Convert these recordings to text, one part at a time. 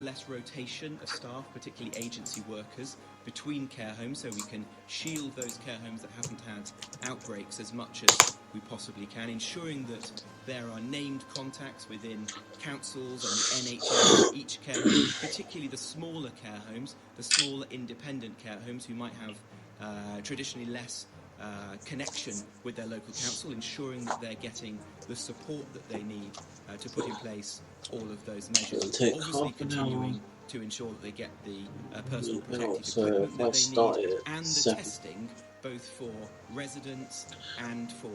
less rotation of staff, particularly agency workers, between care homes, so we can shield those care homes that haven't had outbreaks as much as we possibly can, ensuring that there are named contacts within councils and the NHS, each care home, particularly the smaller care homes, the smaller independent care homes who might have traditionally less connection with their local council, ensuring that they're getting the support that they need to put in place all of those measures. Obviously continuing to ensure that they get the personal protective equipment that they need, and the testing both for residents and for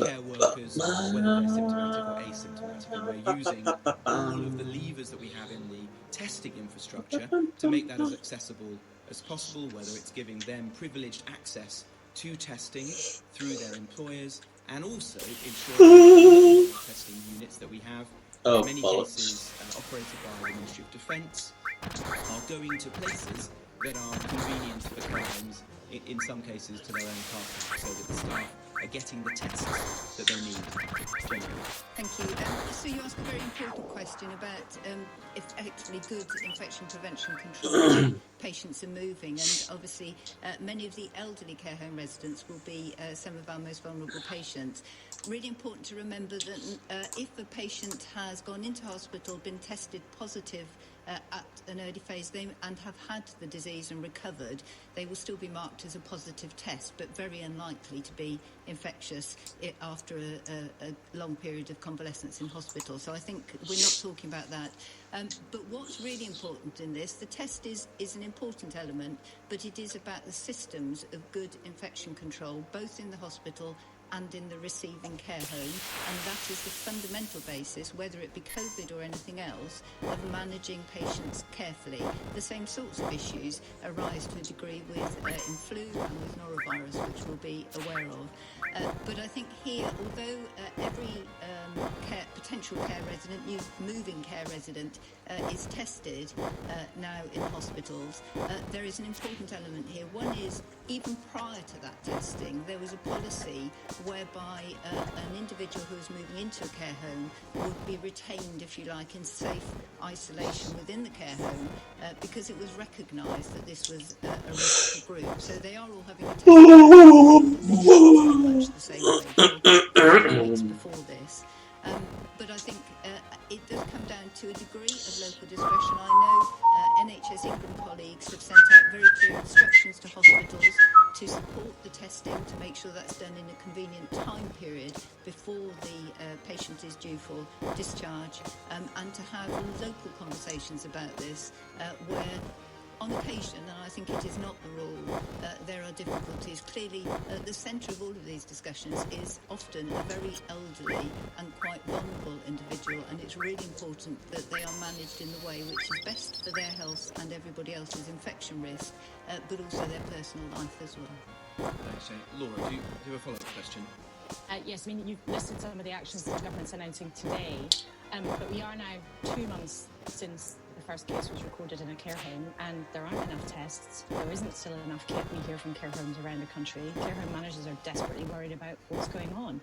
care workers, whether they're symptomatic or asymptomatic. And we're using all of the levers that we have in the testing infrastructure to make that as accessible as possible, whether it's giving them privileged access to testing through their employers, and also ensuring that the testing units that we have, in many cases operated by the Ministry of Defence, are going to places that are convenient for care homes, in some cases to their own car park, so that the staff are getting the tests that they need. Thank you. So you asked a very important question about if actually good infection prevention control patients are moving, and obviously many of the elderly care home residents will be some of our most vulnerable patients. Really important to remember that if a patient has gone into hospital, been tested positive at an early phase and have had the disease and recovered, they will still be marked as a positive test, but very unlikely to be infectious after a long period of convalescence in hospital. So I think we're not talking about that. But what's really important in this, the test is an important element, but it is about the systems of good infection control, both in the hospital and in the receiving care home, and that is the fundamental basis, whether it be COVID or anything else, of managing patients carefully. The same sorts of issues arise to a degree with in flu and with norovirus, which we'll be aware of. But I think here, although every potential care resident, new moving care resident, is tested now in hospitals, there is an important element here. One is, even prior to that testing, there was a policy whereby an individual who is moving into a care home would be retained, if you like, in safe isolation within the care home, because it was recognised that this was a risk group. So they are all having a test much the same way for weeks before this. But I think it does come down to a degree of local discretion. I know NHS England colleagues have sent out very clear instructions to hospitals to support the testing, to make sure that's done in a convenient time period before the patient is due for discharge, and to have local conversations about this where on occasion, and I think it is not the rule, there are difficulties. Clearly, at the centre of all of these discussions is often a very elderly and quite vulnerable individual, and it's really important that they are managed in the way which is best for their health and everybody else's infection risk, but also their personal life as well. Thanks, Jane. Laura, do you have a follow-up question? Yes, I mean, you've listed some of the actions that the government's announcing today, but we are now 2 months since the first case was recorded in a care home, and there aren't enough tests. There isn't still enough kit. We hear from care homes around the country. Care home managers are desperately worried about what's going on.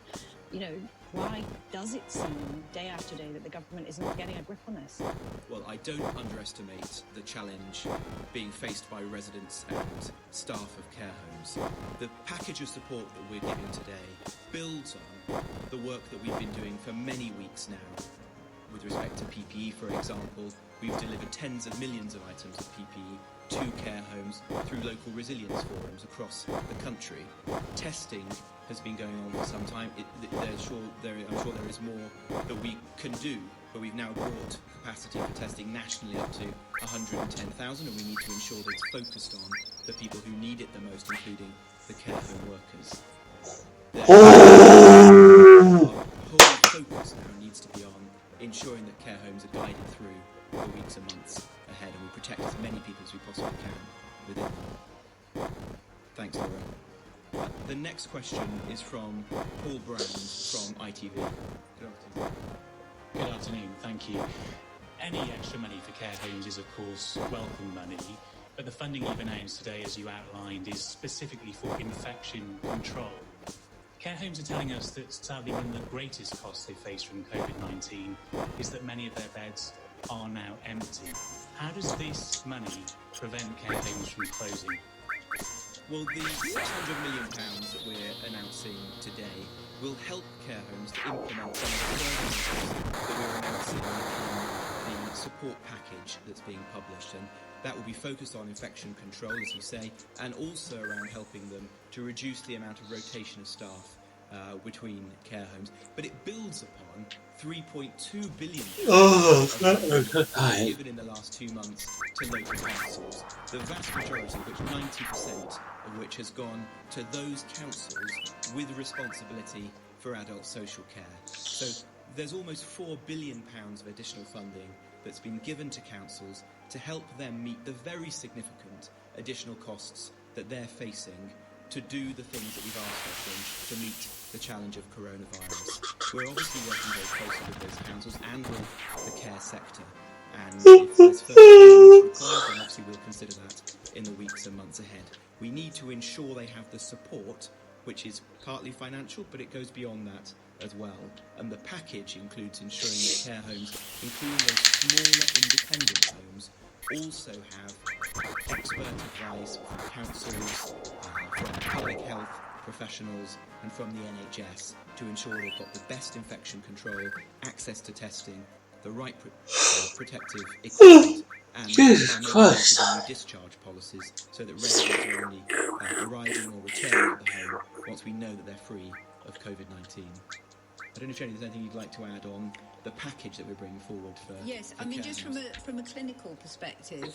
You know, why does it seem day after day that the government is not getting a grip on this? Well, I don't underestimate the challenge being faced by residents and staff of care homes. The package of support that we're giving today builds on the work that we've been doing for many weeks now. With respect to PPE, for example, we've delivered tens of millions of items of PPE to care homes through local resilience forums across the country. Testing has been going on for some time. I'm sure there is more that we can do, but we've now brought capacity for testing nationally up to 110,000, and we need to ensure that it's focused on the people who need it the most, including the care home workers. Our whole focus now needs to be on ensuring that care homes are guided through the weeks and months ahead, and we protect as many people as we possibly can within them. Thanks, Laura. The next question is from Paul Brand from ITV. Good afternoon, thank you. Any extra money for care homes is, of course, welcome money, but the funding you've announced today, as you outlined, is specifically for infection control. Care homes are telling us that sadly one of the greatest costs they face from COVID-19 is that many of their beds are now empty. How does this money prevent care homes from closing? Well, the £600 million that we're announcing today will help care homes to implement some of the services that we're announcing in the support package that's being published. And that will be focused on infection control, as you say, and also around helping them to reduce the amount of rotation of staff between care homes. But it builds upon £3.2 billion given in the last 2 months to local councils, the vast majority of which, 90% of which, has gone to those councils with responsibility for adult social care. So there's almost £4 billion of additional funding that's been given to councils to help them meet the very significant additional costs that they're facing to do the things that we've asked of them to meet the challenge of coronavirus. We're obviously working very closely with those councils and with the care sector. And if there's further funding required, then obviously we'll consider that in the weeks and months ahead. We need to ensure they have the support, which is partly financial, but it goes beyond that as well. And the package includes ensuring that care homes, including those smaller independent homes, also have expert advice from councils, from public health professionals and from the NHS to ensure they've got the best infection control, access to testing, the right protective equipment, and new discharge policies so that residents are only arriving or returning to the home once we know that they're free of COVID-19. I don't know if Jenny, there's anything you'd like to add on the package that we're bringing forward for. Yes, for I mean, care just homes. from a clinical perspective,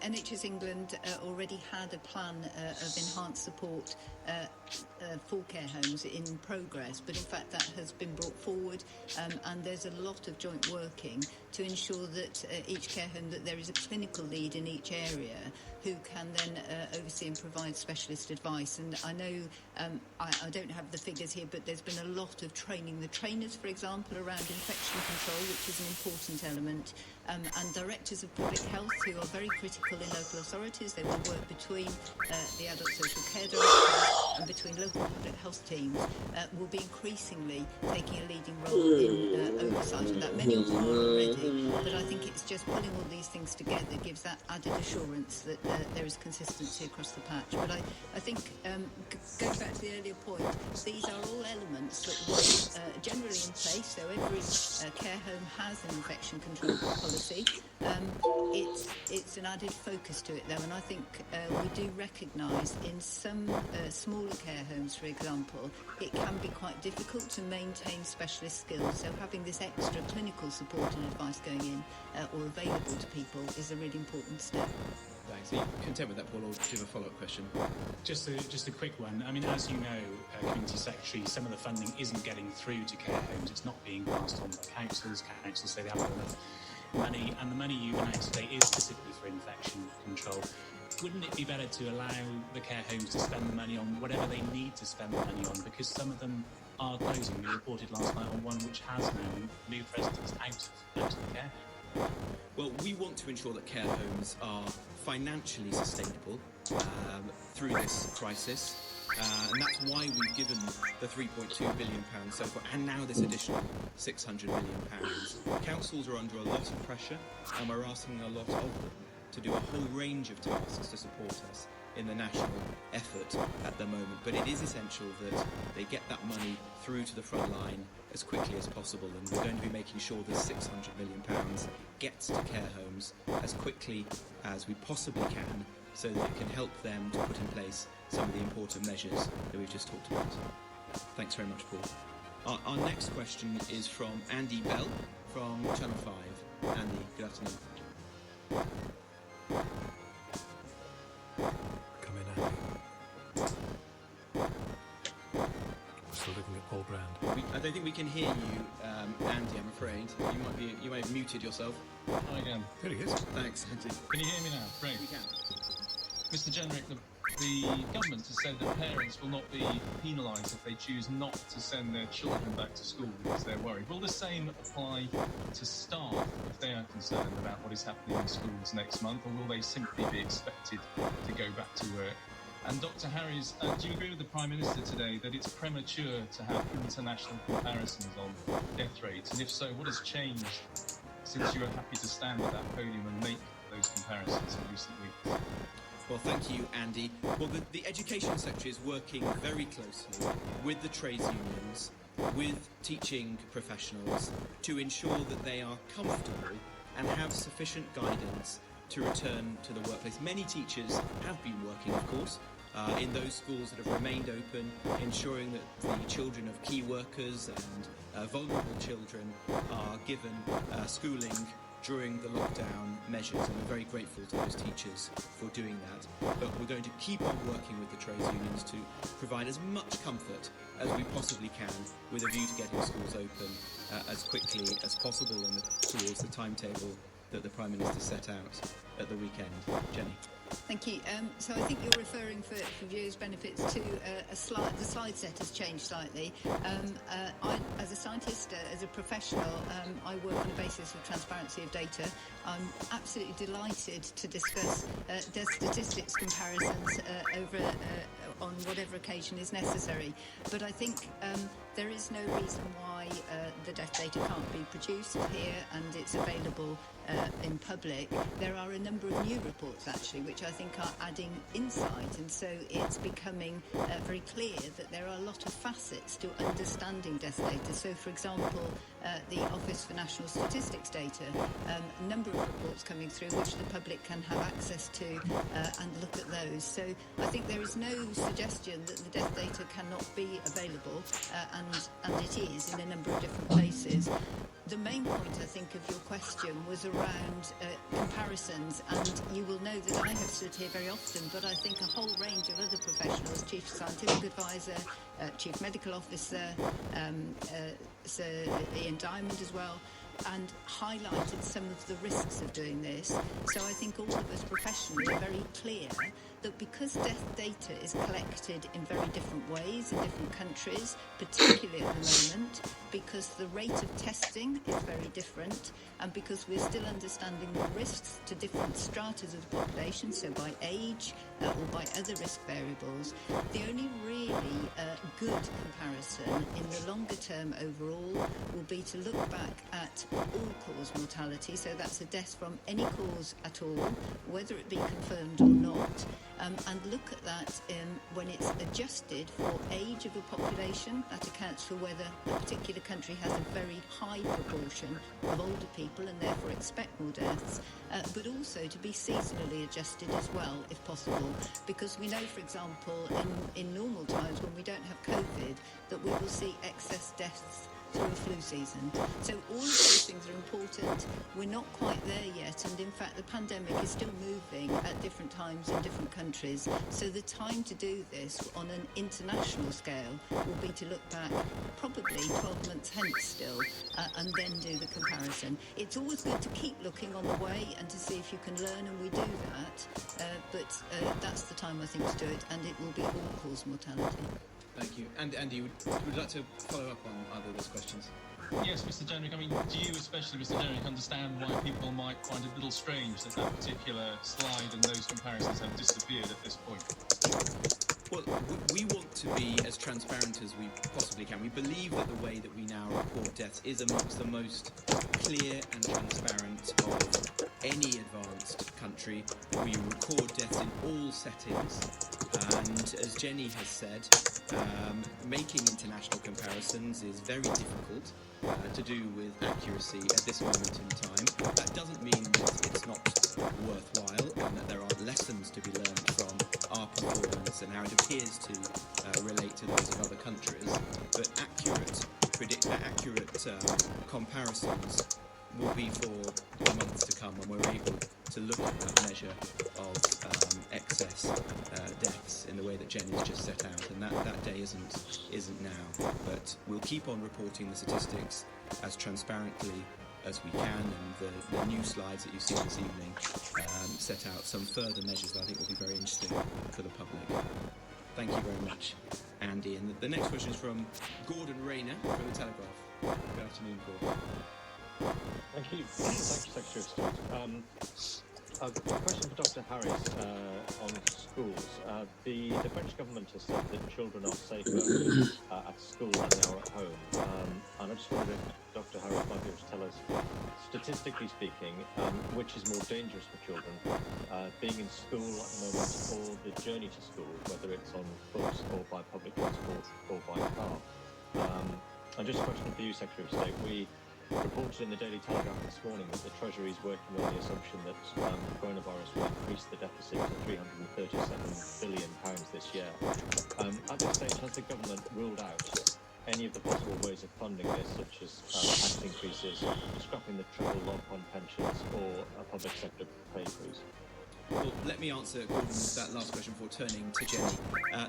NHS England already had a plan of enhanced support for care homes in progress, but in fact that has been brought forward, and there's a lot of joint working to ensure that each care home, that there is a clinical lead in each area who can then oversee and provide specialist advice. And I know, I don't have the figures here, but there's been a lot of training. The trainers, for example, around infection control, which is an important element, and directors of public health who are very critical in local authorities. They will work between the adult social care directors and between local public health teams, will be increasingly taking a leading role in oversight of that. Many of them are already, but I think it's just pulling all these things together gives that added assurance that there is consistency across the patch. But I think, going back to the earlier point, these are all elements that were generally in place. So every care home has an infection control policy. It's an added focus to it, though, and I think we do recognise in some smaller care homes, for example, it can be quite difficult to maintain specialist skills. So having this extra clinical support and advice going in or available to people is a really important step. Thanks. Are you content with that, Paul, or do you have a follow-up question? Just a quick one. I mean, as you know, Community Secretary, some of the funding isn't getting through to care homes. It's not being passed on by councils. Councils say they haven't got enough money, and the money you've announced today is specifically for infection control. Wouldn't it be better to allow the care homes to spend the money on whatever they need to spend the money on? Because some of them are closing. We reported last night on one which has now moved residents out of the care home. Well, we want to ensure that care homes are financially sustainable through this crisis, and that's why we've given the £3.2 billion so far, and now this additional £600 million. Councils are under a lot of pressure, and we're asking a lot of them to do a whole range of tasks to support us in the national effort at the moment. But it is essential that they get that money through to the front line as quickly as possible, and we're going to be making sure the £600 million gets to care homes as quickly as we possibly can, so that it can help them to put in place some of the important measures that we've just talked about. Thanks very much, Paul. Our next question is from Andy Bell from Channel 5. Andy, good afternoon. Come in, Andy. We're still looking at Paul Brand. I don't think we can hear you, Andy, I'm afraid. You might have muted yourself. Hi again. There he is. Thanks, Andy. Can you hear me now? Great. We can. Mr. Jenrick, the government has said that parents will not be penalised if they choose not to send their children back to school because they're worried. Will the same apply to staff if they are concerned about what is happening in schools next month, or will they simply be expected to go back to work? And Dr. Harries, do you agree with the Prime Minister today that it's premature to have international comparisons on death rates? And if so, what has changed since you were happy to stand at that podium and make those comparisons in recent weeks. Well, thank you, Andy. Well, the Education Secretary is working very closely with the trades unions, with teaching professionals, to ensure that they are comfortable and have sufficient guidance to return to the workplace. Many teachers have been working, of course, in those schools that have remained open, ensuring that the children of key workers and vulnerable children are given schooling during the lockdown measures, and we're very grateful to those teachers for doing that. But we're going to keep on working with the trades unions to provide as much comfort as we possibly can, with a view to getting schools open as quickly as possible and towards the timetable that the Prime Minister set out at the weekend. Jenny. Thank you. So I think you're referring for viewers' benefits to the slide set has changed slightly. I, as a scientist, as a professional, I work on a basis of transparency of data. I'm absolutely delighted to discuss death statistics comparisons on whatever occasion is necessary. But I think there is no reason why the death data can't be produced here and it's available in public. There are a number of new reports actually which I think are adding insight, and so it's becoming very clear that there are a lot of facets to understanding death data. So for example, the Office for National Statistics data, a number of reports coming through which the public can have access to and look at those. So I think there is no suggestion that the death data cannot be available, and it is in a number of different places. The main point, I think, of your question was around comparisons, and you will know that I have stood here very often, but I think a whole range of other professionals, Chief Scientific Advisor, Chief Medical Officer, Sir Ian Diamond as well, and highlighted some of the risks of doing this. So I think all of us professionally are very clear that because death data is collected in very different ways in different countries, particularly at the moment, because the rate of testing is very different, and because we're still understanding the risks to different stratas of the population, so by age or by other risk variables, the only really good comparison in the longer term overall will be to look back at all-cause mortality, so that's a death from any cause at all, whether it be confirmed or not, and look at that when it's adjusted for age of a population. That accounts for whether a particular country has a very high proportion of older people and therefore expect more deaths, but also to be seasonally adjusted as well, if possible, because we know, for example, in normal times when we don't have COVID, that we will see excess deaths through a flu season. So all of those things are important. We're not quite there yet, and in fact the pandemic is still moving at different times in different countries. So the time to do this on an international scale will be to look back probably 12 months hence still, and then do the comparison. It's always good to keep looking on the way and to see if you can learn, and we do that, but that's the time I think to do it, and it will be all-cause mortality. Thank you. And Andy, would you like to follow up on either of those questions? Yes, Mr. Jenrick, I mean, do you especially, Mr. Jenrick, understand why people might find it a little strange that that particular slide and those comparisons have disappeared at this point? Well, we want to be as transparent as we possibly can. We believe that the way that we now report deaths is amongst the most clear and transparent of any advanced country. We record deaths in all settings, and as Jenny has said, making international comparisons is very difficult to do with accuracy at this moment in time. That doesn't mean that it's not worthwhile and that there aren't lessons to be learned from our performance and how it appears to relate to those of other countries. But accurate comparisons will be for the months to come when we're able to look at that measure of excess deaths in the way that Jenny's just set out, and that day isn't now. But we'll keep on reporting the statistics as transparently as we can, and the new slides that you've seen this evening set out some further measures that I think will be very interesting for the public. Thank you very much, Andy. And the next question is from Gordon Rayner from The Telegraph. Good afternoon, Gordon. Thank you. Thank you, Secretary of State. A question for Dr. Harris on schools. The French government has said that children are safer at school than they are at home. And I just wondered if Dr. Harris might be able to tell us, statistically speaking, which is more dangerous for children, being in school at the moment or the journey to school, whether it's on foot or by public transport or by car. And just a question for you, Secretary of State. We reported in the Daily Telegraph this morning that the Treasury is working on the assumption that coronavirus will increase the deficit to £337 billion this year. At this stage, has the government ruled out any of the possible ways of funding this, such as tax increases, scrapping the triple lock on pensions, or a public sector pay freeze? Well, let me answer, Gordon, that last question before turning to Jenny.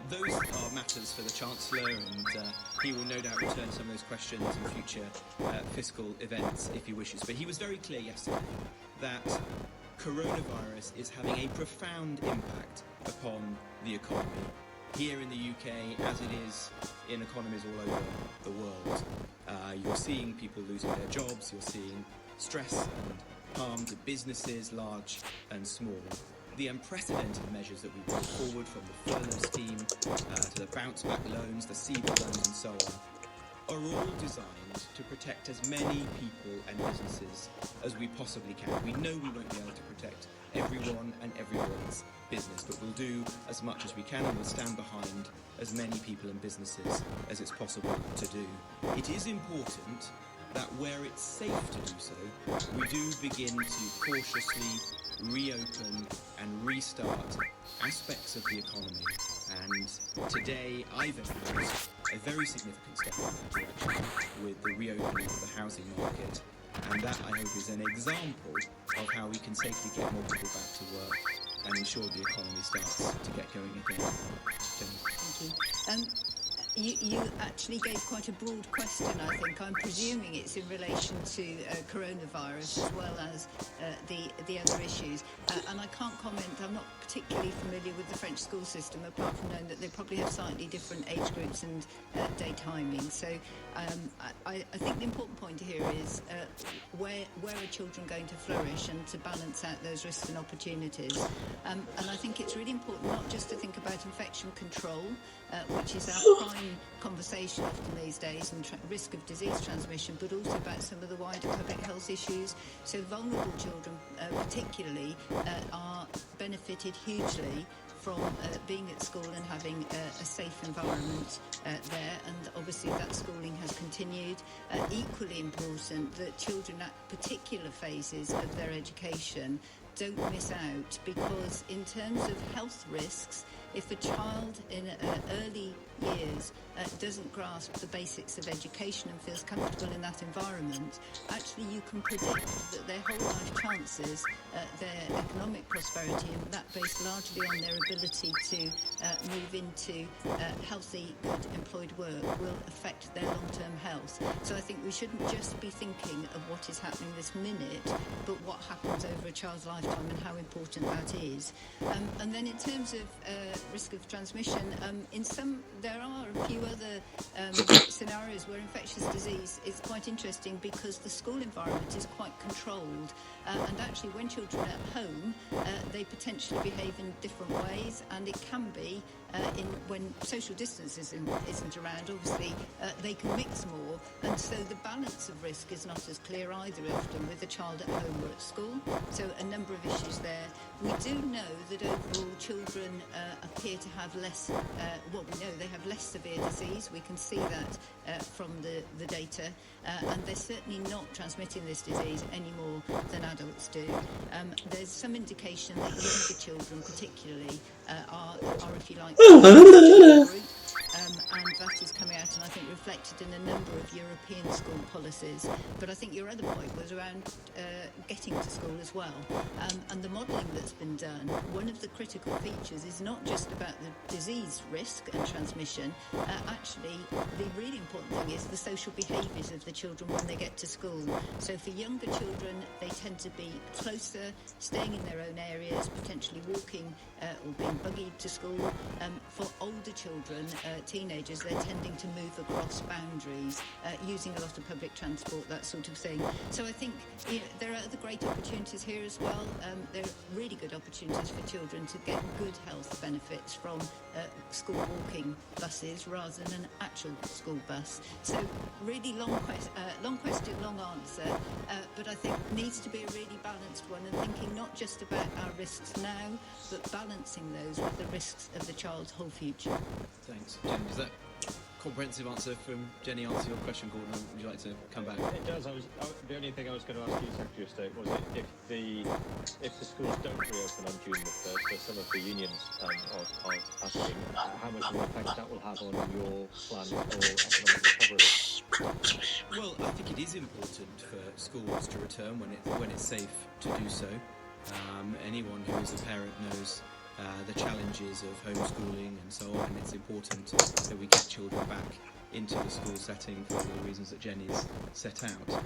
Those are matters for the Chancellor, and he will no doubt return some of those questions in future fiscal events if he wishes. But he was very clear yesterday that coronavirus is having a profound impact upon the economy here in the UK, as it is in economies all over the world. You're seeing people losing their jobs, you're seeing stress and harm to businesses, large and small. The unprecedented measures that we brought forward, from the furlough scheme to the bounce back loans, the CBIL loans and so on, are all designed to protect as many people and businesses as we possibly can. We know we won't be able to protect everyone and everyone's business, but we'll do as much as we can, and we'll stand behind as many people and businesses as it's possible to do. It is important that where it's safe to do so, we do begin to cautiously reopen and restart aspects of the economy. And today I've announced a very significant step in that direction with the reopening of the housing market, and that, I hope, is an example of how we can safely get more people back to work and ensure the economy starts to get going again. Thank you. You actually gave quite a broad question, I think. I'm presuming it's in relation to coronavirus as well as the other issues. And I can't comment, I'm not particularly familiar with the French school system, apart from knowing that they probably have slightly different age groups and day timing. So I think the important point here is where are children going to flourish, and to balance out those risks and opportunities. And I think it's really important not just to think about infection control, which is our prime conversation often these days, and risk of disease transmission, but also about some of the wider public health issues. So vulnerable children particularly are benefited hugely from being at school and having a safe environment there, and obviously that schooling has continued. Equally important that children at particular phases of their education don't miss out, because in terms of health risks, if a child in early years doesn't grasp the basics of education and feels comfortable in that environment, actually you can predict that their whole life chances, their economic prosperity, and that based largely on their ability to move into healthy, good employed work, will affect their long-term health. So I think we shouldn't just be thinking of what is happening this minute, but what happens over a child's lifetime and how important that is. And then in terms of risk of transmission, there are a few other scenarios where infectious disease is quite interesting, because the school environment is quite controlled, and actually when children are at home, they potentially behave in different ways, and it can be when social distance isn't around, obviously they can mix more, and so the balance of risk is not as clear either often with a child at home or at school. So a number of issues there. We do know that overall children appear to have less, we know they have less severe disease. We can see that from the data, and they're certainly not transmitting this disease any more than adults do. There's some indication that younger children particularly are, if you like, group, and that is coming out, and I think reflected in a number of European school policies. But I think your other point was around getting to school as well, and the modelling that's been done. One of the critical features is not just about the disease risk and transmission. Actually, the really important thing is the social behaviours of the children when they get to school. So for younger children, they tend to be closer, staying in their own areas, potentially walking or being buggied to school. For older children, teenagers, they're tending to move across boundaries, using a lot of public transport, that sort of thing. So I think there are other great opportunities here as well. There are really really good opportunities for children to get good health benefits from school walking buses rather than an actual school bus. So really long question, long answer, but I think needs to be a really balanced one, and thinking not just about our risks now, but balancing those with the risks of the child's whole future. Thanks, Jenny. Is that comprehensive answer from Jenny answer your question, Gordon, or would you like to come back? It does. The only thing I was going to ask you, Secretary of State, was if the schools don't reopen on June the 1st, so some of the unions are asking how much of an effect that will have on your plans for economic recovery. Well, I think it is important for schools to return when it's safe to do so. Anyone who is a parent knows the challenges of homeschooling and so on, and it's important that we get children back into the school setting for all the reasons that Jenny's set out.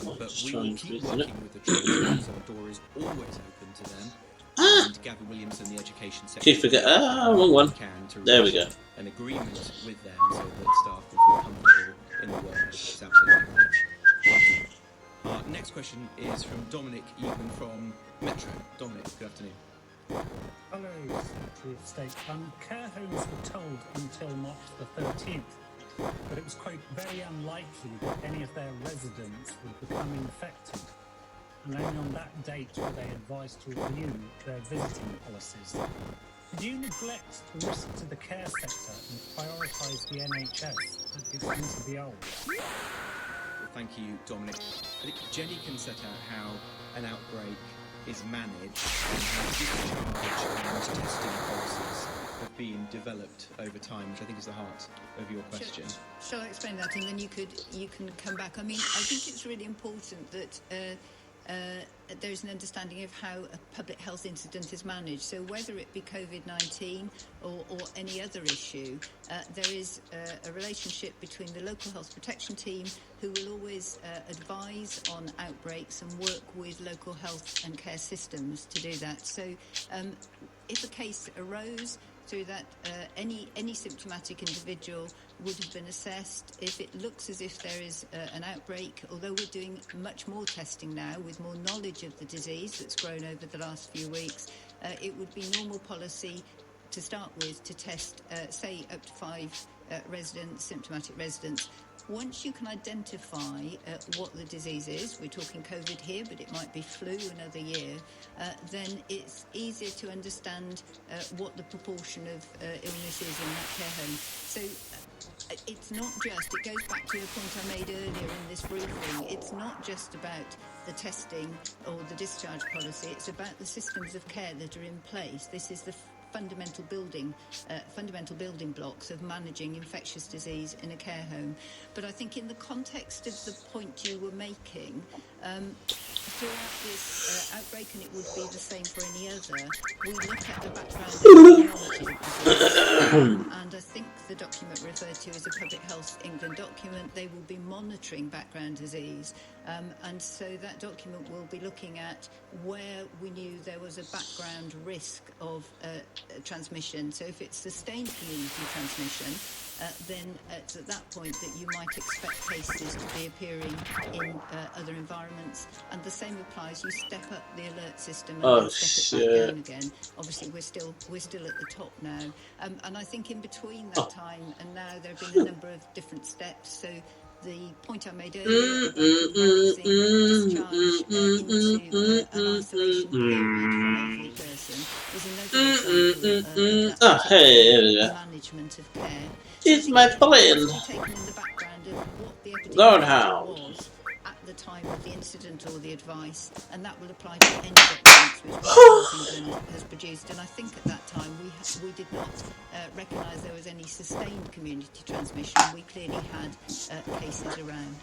But we will keep working with the children, so our door is always open to them. And Gavin Williamson, the education secretary, wrong one. There we go. An agreement with them so that staff can feel comfortable in the workplace. It's absolutely right. Our next question is from Dominic Egan from Metro. Dominic, good afternoon. Hello, Secretary of State. Care homes were told until March the 13th, but it was, quote, very unlikely that any of their residents would become infected. And only on that date were they advised to review their visiting policies. Did you neglect the risk to the care sector and prioritise the NHS at the expense of the old? Well, thank you, Dominic. I think Jenny can set out how an outbreak is managed and how discharge and testing policies have been developed over time, which I think is the heart of your question. Shall I explain that, and then you can come back? I mean, I think it's really important that there's an understanding of how a public health incident is managed. So whether it be COVID-19 or any other issue, there is a relationship between the local health protection team, who will always advise on outbreaks and work with local health and care systems to do that. So if a case arose through that, any symptomatic individual would have been assessed. If it looks as if there is an outbreak, although we're doing much more testing now with more knowledge of the disease that's grown over the last few weeks, it would be normal policy to start with to test, say, up to 5 symptomatic residents. Once you can identify what the disease is, we're talking COVID here, but it might be flu another year, then it's easier to understand what the proportion of illness is in that care home. So it's not just, it goes back to the point I made earlier in this briefing, it's not just about the testing or the discharge policy, it's about the systems of care that are in place. This is the fundamental building blocks of managing infectious disease in a care home. But I think in the context of the point you were making, throughout this outbreak, and it would be the same for any other, we look at the background epidemiology of disease, and I think the document referred to is a Public Health England document. They will be monitoring background disease, and so that document will be looking at where we knew there was a background risk of transmission. So if it's sustained community transmission, then it's at that point that you might expect cases to be appearing in other environments. And the same applies. You step up the alert system and then step it back down again. Obviously, we're still at the top now. And I think in between that time and now, there have been a number of different steps. So the point I made earlier about discharge into an isolation period for an elderly person is another example of management of care. It's my plan. Lord how. Was at the time of the incident or the advice, and that will apply to any documents which Health England has produced. And I think at that time we did not recognise there was any sustained community transmission. We clearly had cases around.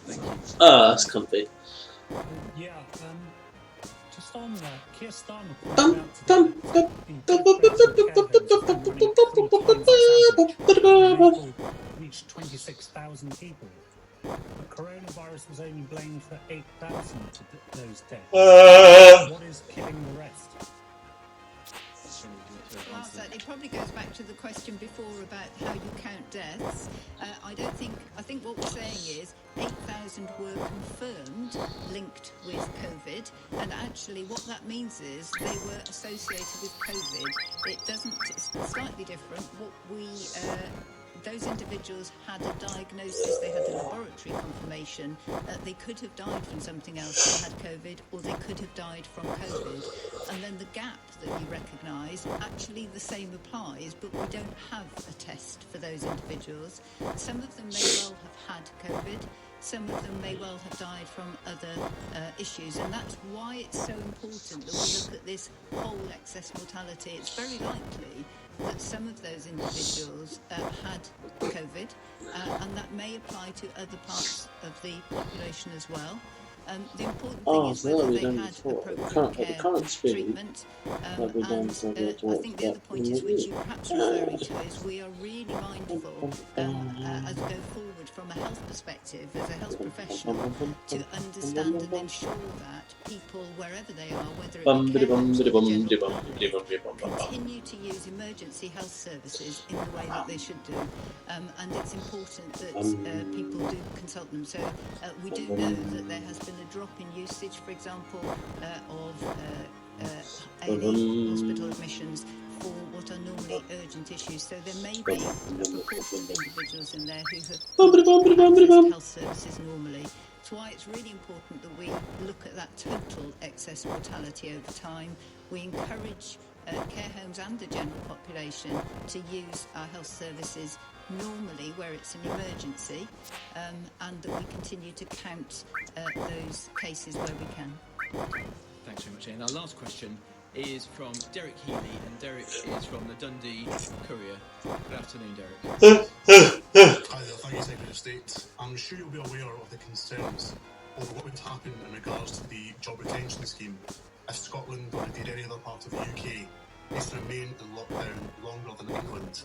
Thank you. Oh, that's comfy. Yeah, just on Keir Starmer pointed out today reached 26,000 people. The coronavirus was only blamed for 8,000 of those deaths. What is killing the rest? that. It probably goes back to the question before about how you count deaths. I think what we're saying is 8,000 were confirmed linked with COVID, and actually what that means is they were associated with COVID. It's slightly different. Those individuals had a diagnosis, they had a laboratory confirmation. They could have died from something else that had COVID, or they could have died from COVID. And then the gap that you recognise, actually the same applies, but we don't have a test for those individuals. Some of them may well have had COVID. Some of them may well have died from other issues, and that's why it's so important that we look at this whole excess mortality. It's very likely that some of those individuals had COVID, and that may apply to other parts of the population as well. The important thing is whether they had appropriate care treatment, and I think the other point is, which you're perhaps referring to, is we are really mindful as we go forward from a health perspective, as a health professional, to understand and ensure that people, wherever they are, whether it be care homes or the general public, continue to use emergency health services in the way that they should do. And it's important that people do consult them. So we do know that there has been a drop in usage, for example, of A&E hospital admissions for what are normally urgent issues. So there may be a proportion of individuals in there who have accessed health services normally. That's why it's really important that we look at that total excess mortality over time. We encourage care homes and the general population to use our health services normally where it's an emergency, and that we continue to count those cases where we can. Thanks very much, Ian. Our last question is from Derek Healy, and Derek is from the Dundee Courier. Good afternoon, Derek. Hi there, thank you, Secretary of State. I'm sure you'll be aware of the concerns over what would happen in regards to the job retention scheme if Scotland or indeed any other part of the UK is to remain in lockdown longer than England.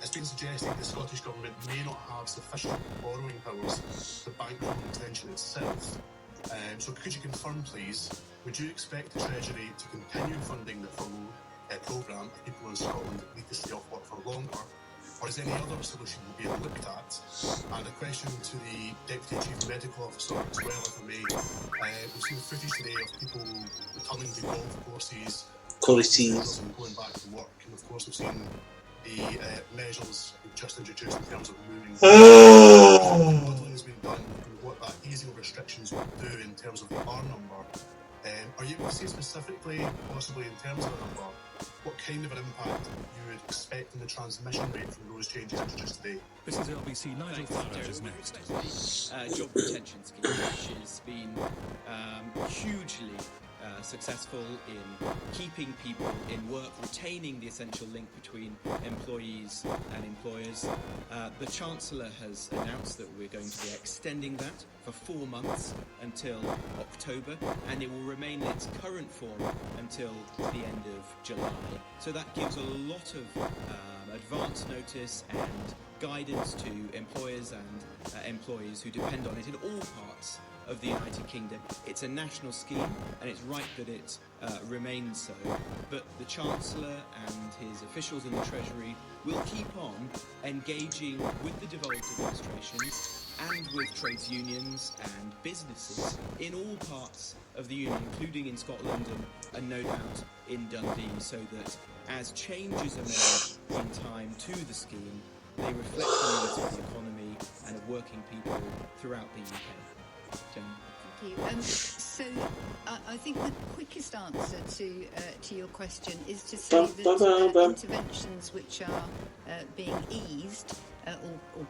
It's been suggested the Scottish Government may not have sufficient borrowing powers to bankroll the extension itself. So could you confirm, please, would you expect the Treasury to continue funding the furlough programme if people in Scotland need to stay off work for longer? Or is any other solution being looked at? And a question to the Deputy Chief Medical Officer as well, if I may. We've seen footage today of people returning to golf courses, and going back to work. And of course we've seen the measures we've just introduced in terms of moving. Modelling has been done and what that easing of restrictions will do in terms of the R number. Are you able to say specifically, possibly in terms of the number, what kind of an impact you would expect in the transmission rate from those changes introduced today? This is LBC. Nigel Farage is next. Job retention scheme, which has been hugely successful in keeping people in work, retaining the essential link between employees and employers. The Chancellor has announced that we're going to be extending that for 4 months until October, and it will remain in its current form until the end of July. So that gives a lot of advance notice and guidance to employers and employees who depend on it in all parts of the United Kingdom. It's a national scheme, and it's right that it remains so. But the Chancellor and his officials in the Treasury will keep on engaging with the devolved administrations and with trades unions and businesses in all parts of the Union, including in Scotland and no doubt in Dundee, so that as changes are made in time to the scheme, they reflect the needs of the economy and of working people throughout the UK. Jen. Thank you. So I think the quickest answer to your question is to say that interventions which are being eased or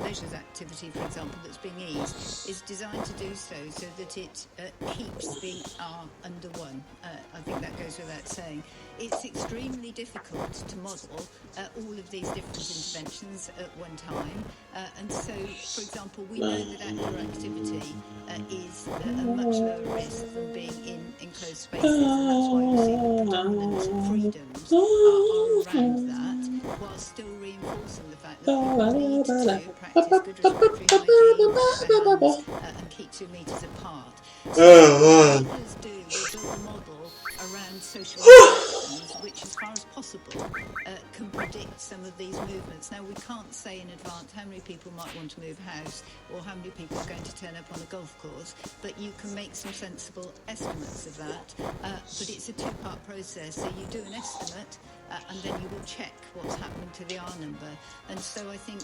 leisure activity, for example, that's being eased is designed to do so that it keeps the R under 1. I think that goes without saying. It's extremely difficult to model all of these different interventions at one time. And so, for example, we know that outdoor activity is a much lower risk than being in enclosed spaces, and that's why you see the predominant freedoms are around that, while still reinforcing the fact that people need to practice good respiratory hygiene, wash their hands, and keep 2 metres apart. So what others do, we build a model around and social interactions, which, as far as possible, can predict some of these movements. Now, we can't say in advance how many people might want to move house or how many people are going to turn up on a golf course, but you can make some sensible estimates of that. But it's a two-part process, so you do an estimate, and then you will check what's happening to the R number. And so I think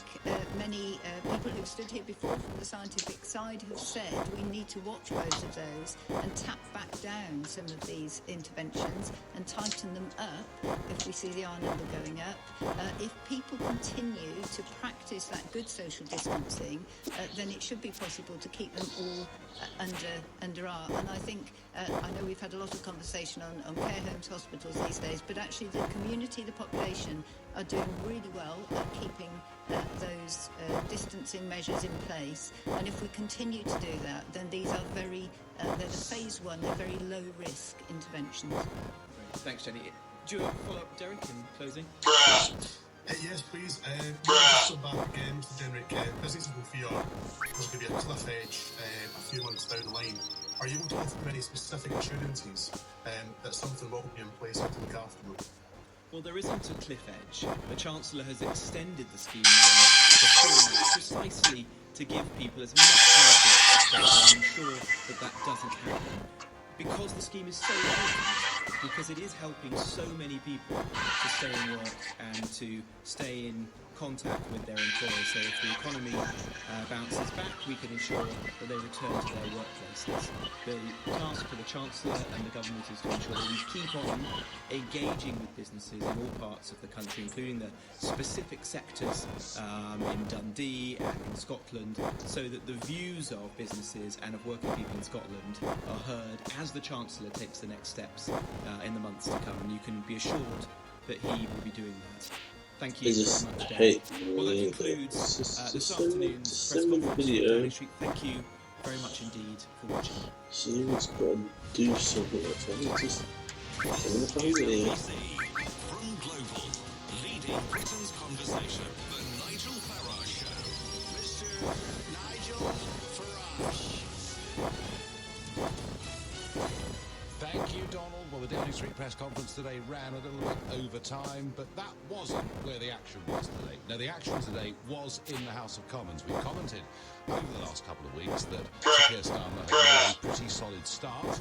many people who've stood here before from the scientific side have said we need to watch both of those and tap back down some of these interventions and tighten them up if we see the R number going up. If people continue to practice that good social distancing, then it should be possible to keep them all under R. And I think, I know we've had a lot of conversation on care homes, hospitals these days, but actually the community, the population are doing really well at keeping those distancing measures in place. And if we continue to do that, then these are they're the phase one, they're very low risk interventions. Thanks, Jenny. Do you have a follow-up, Derek, in closing? Yes, please. Just go back again, Mr. Jenrick. Businesses will fear there's going to be a cliff edge a few months down the line. Are you able to offer any specific assurances that something will be in place to look after them? Well, there isn't a cliff edge. The Chancellor has extended the scheme for 4 months precisely to give people as much notice as possible and ensure that that doesn't happen. Because the scheme is so important, because it is helping so many people to stay in work and to stay in contact with their employers. So if the economy bounces back, we can ensure that they return to their workplaces. The task for the Chancellor and the government is to ensure that we keep on engaging with businesses in all parts of the country, including the specific sectors in Dundee and in Scotland, so that the views of businesses and of working people in Scotland are heard as the Chancellor takes the next steps in the months to come. And you can be assured that he will be doing that. Thank you very much, Derek. Well, that concludes this afternoon's press conference from Downing Street. Thank you very much indeed for watching. Someone's got to do something like that. Just From Global, leading Britain's conversation, the Nigel Farage Show. Mr. Nigel Farage. Thank you, Donald. Well, the Downing Street press conference today ran a little bit over time, but that wasn't where the action was today. No, the action today was in the House of Commons. We commented over the last couple of weeks that Sir Keir Starmer had made a pretty solid start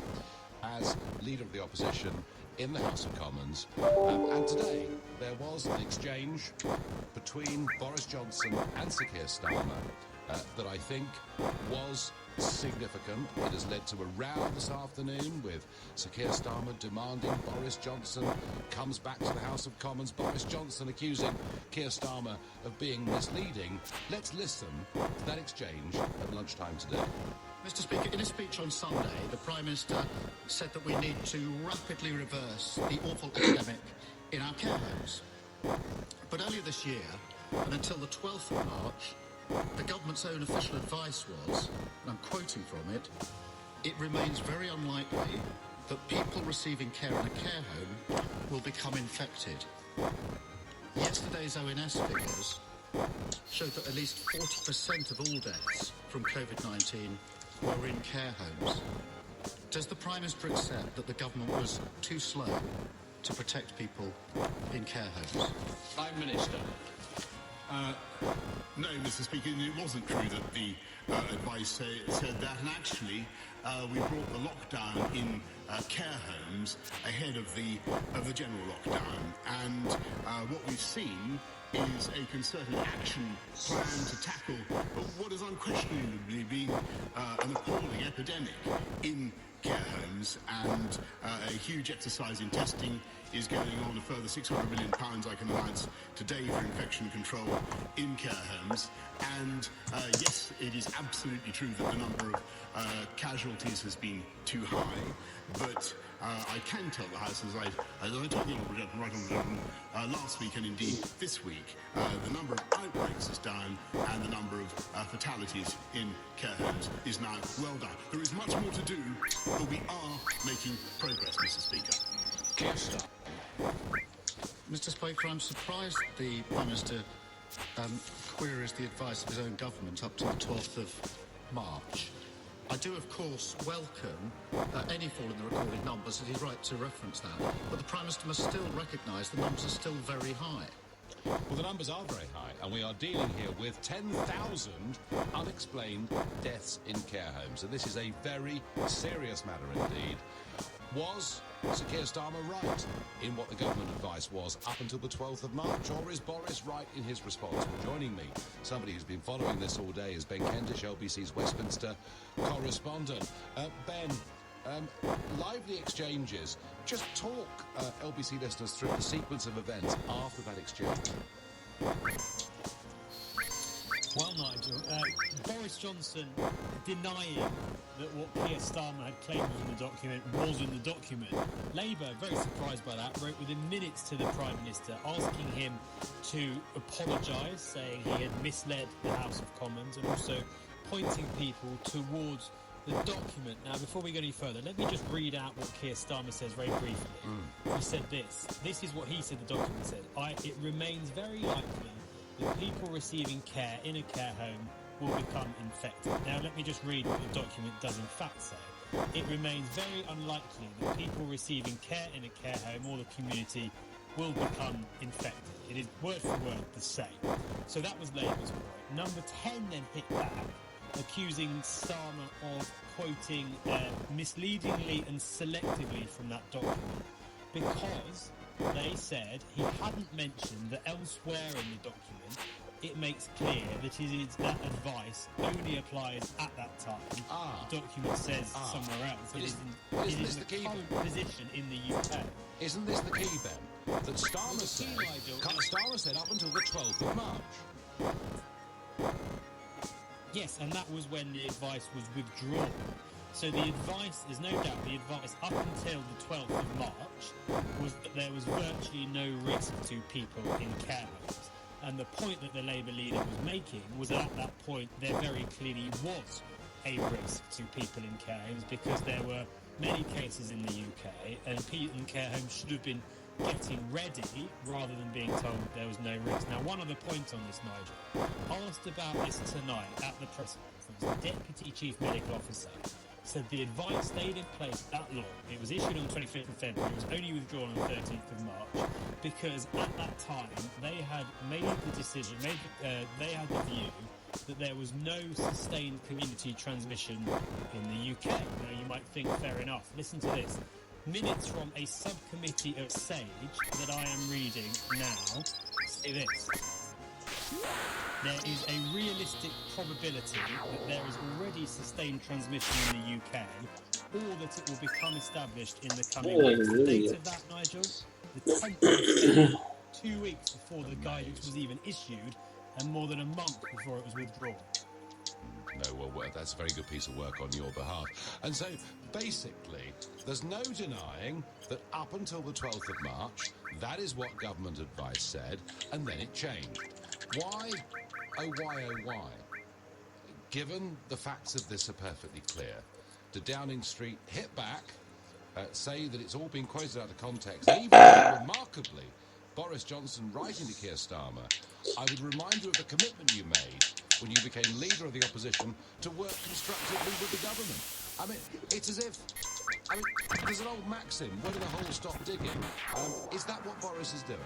as leader of the opposition in the House of Commons. And today there was an exchange between Boris Johnson and Sir Keir Starmer that I think was significant. It has led to a row this afternoon with Sir Keir Starmer demanding Boris Johnson comes back to the House of Commons. Boris Johnson accusing Keir Starmer of being misleading. Let's listen to that exchange at lunchtime today. Mr. Speaker, in a speech on Sunday, the Prime Minister said that we need to rapidly reverse the awful epidemic in our care homes. But earlier this year, and until the 12th of March, the government's own official advice was, and I'm quoting from it, it remains very unlikely that people receiving care in a care home will become infected. Yesterday's ONS figures showed that at least 40% of all deaths from COVID-19 were in care homes. Does the Prime Minister accept that the government was too slow to protect people in care homes? Prime Minister. No, Mr. Speaker, it wasn't true that the advice said that, and actually we brought the lockdown in care homes ahead of the general lockdown, and what we've seen is a concerted action plan to tackle what is unquestionably been an appalling epidemic in care homes, and a huge exercise in testing is going on. A further £600 million, I can announce today, for infection control in care homes. And yes, it is absolutely true that the number of casualties has been too high, but I can tell the House, as I told the right on last week and indeed this week, the number of outbreaks is down and the number of fatalities in care homes is now well down. There is much more to do, but we are making progress, Mr. Speaker. Mr. Speaker, I'm surprised the Prime Minister queries the advice of his own government up to the 12th of March. I do, of course, welcome any fall in the recorded numbers, and he's right to reference that. But the Prime Minister must still recognise the numbers are still very high. Well, the numbers are very high, and we are dealing here with 10,000 unexplained deaths in care homes. And this is a very serious matter indeed. Was Sir Keir Starmer right in what the government advice was up until the 12th of March, or is Boris right in his response? Well, joining me, somebody who's been following this all day, is Ben Kentish, LBC's Westminster correspondent. Ben, lively exchanges. Just talk LBC listeners through the sequence of events after that exchange. Well, Nigel, Boris Johnson denying that what Keir Starmer had claimed was in the document was in the document. Labour, very surprised by that, wrote within minutes to the Prime Minister asking him to apologise, saying he had misled the House of Commons, and also pointing people towards the document. Now, before we go any further, let me just read out what Keir Starmer says very briefly. He said this. This is what he said the document said. It remains very likely that people receiving care in a care home will become infected. Now, let me just read what the document does in fact say. It remains very unlikely that people receiving care in a care home or the community will become infected. It is word for word the same. So that was Labour's point. Number 10 then hit back, accusing Starmer of quoting misleadingly and selectively from that document, because they said he hadn't mentioned that elsewhere in the document it makes clear that that advice only applies at that time. The document says somewhere else. It is the current position in the UK. Isn't this the key, Ben? That Starmer said up until the 12th of March. Yes, and that was when the advice was withdrawn. So the advice, there's no doubt, the advice up until the 12th of March was that there was virtually no risk to people in care homes. And the point that the Labour leader was making was that at that point there very clearly was a risk to people in care homes, because there were many cases in the UK, and people in care homes should have been getting ready rather than being told there was no risk. Now, one other point on this, Nigel. Asked about this tonight at the press conference, the Deputy Chief Medical Officer said the advice stayed in place that long. It was issued on the 25th of February. It was only withdrawn on the 13th of March, because at that time they had made the decision, they had the view that there was no sustained community transmission in the UK. Now, you might think, fair enough. Listen to this. Minutes from a subcommittee of SAGE that I am reading now say this. There is a realistic probability that there is already sustained transmission in the UK, or that it will become established in the coming weeks. The date of that, Nigel? The 10th of February, 2 weeks before the guidance was even issued, and more than a month before it was withdrawn. No, well, that's a very good piece of work on your behalf. And so, basically, there's no denying that up until the 12th of March, that is what government advice said, and then it changed. Why, oh why, oh why? Given the facts of this are perfectly clear, to Downing Street hit back, say that it's all been quoted out of context, and even remarkably, Boris Johnson writing to Keir Starmer, I would remind you of the commitment you made when you became leader of the opposition to work constructively with the government. I mean, it's as if, there's an old maxim, where do the holes stop digging? Is that what Boris is doing?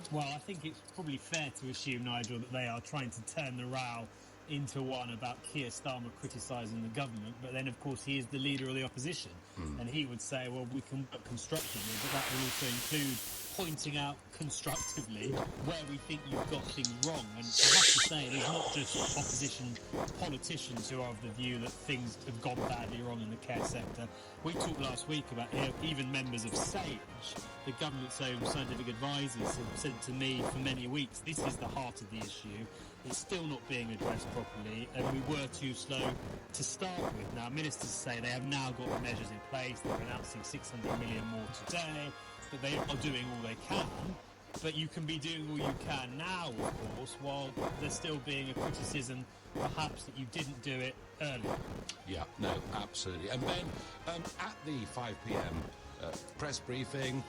Well, I think it's probably fair to assume, Nigel, that they are trying to turn the row into one about Keir Starmer criticising the government, but then, of course, he is the leader of the opposition, and he would say, well, we can work constructively, but that will also include pointing out constructively where we think you've got things wrong. And I have to say, it's not just opposition politicians who are of the view that things have gone badly wrong in the care sector. We talked last week about even members of SAGE, the government's own scientific advisors, have said to me for many weeks, this is the heart of the issue. It's still not being addressed properly, and we were too slow to start with. Now, ministers say they have now got the measures in place. They're announcing 600 million more today, that they are doing all they can. But you can be doing all you can now, of course, while there's still being a criticism, perhaps, that you didn't do it earlier. Yeah, no, absolutely. And Ben, at the 5 p.m. Press briefing,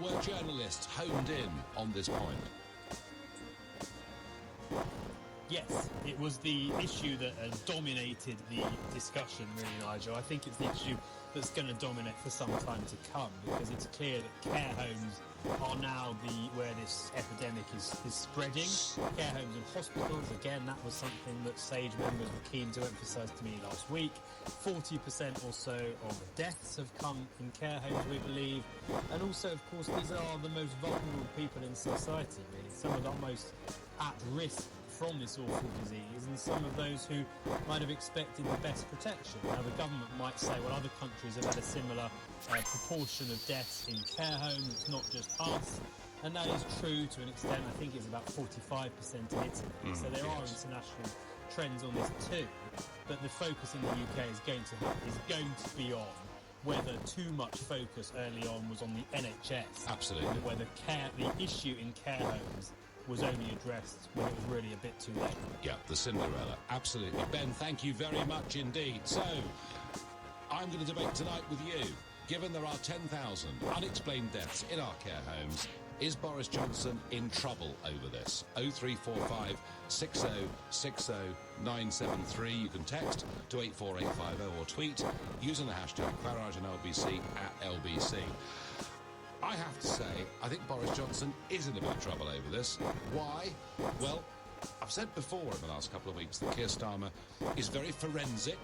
were journalists honed in on this point? Yes, it was the issue that dominated the discussion, really, Nigel. I think it's the issue that's going to dominate for some time to come, because it's clear that care homes are now where this epidemic is spreading. Care homes and hospitals, again, that was something that SAGE members were keen to emphasise to me last week. 40% or so of deaths have come in care homes, we believe. And also, of course, these are the most vulnerable people in society, really. Some of the most at risk from this awful disease, and some of those who might have expected the best protection. Now, the government might say, well, other countries have had a similar proportion of deaths in care homes, it's not just us, and that is true to an extent. I think it's about 45% in Italy, so there are international trends on this too, but the focus in the UK is going to be on whether too much focus early on was on the NHS. Absolutely. And whether the issue in care homes was only addressed when it was really a bit too late. Yeah, the Cinderella. Absolutely. Ben, thank you very much indeed. So, I'm going to debate tonight with you. Given there are 10,000 unexplained deaths in our care homes, is Boris Johnson in trouble over this? 0345 60 60 973. You can text to 84850 or tweet using the hashtag Farage and LBC at LBC. I have to say, I think Boris Johnson is in a bit of trouble over this. Why? Well, I've said before in the last couple of weeks that Keir Starmer is very forensic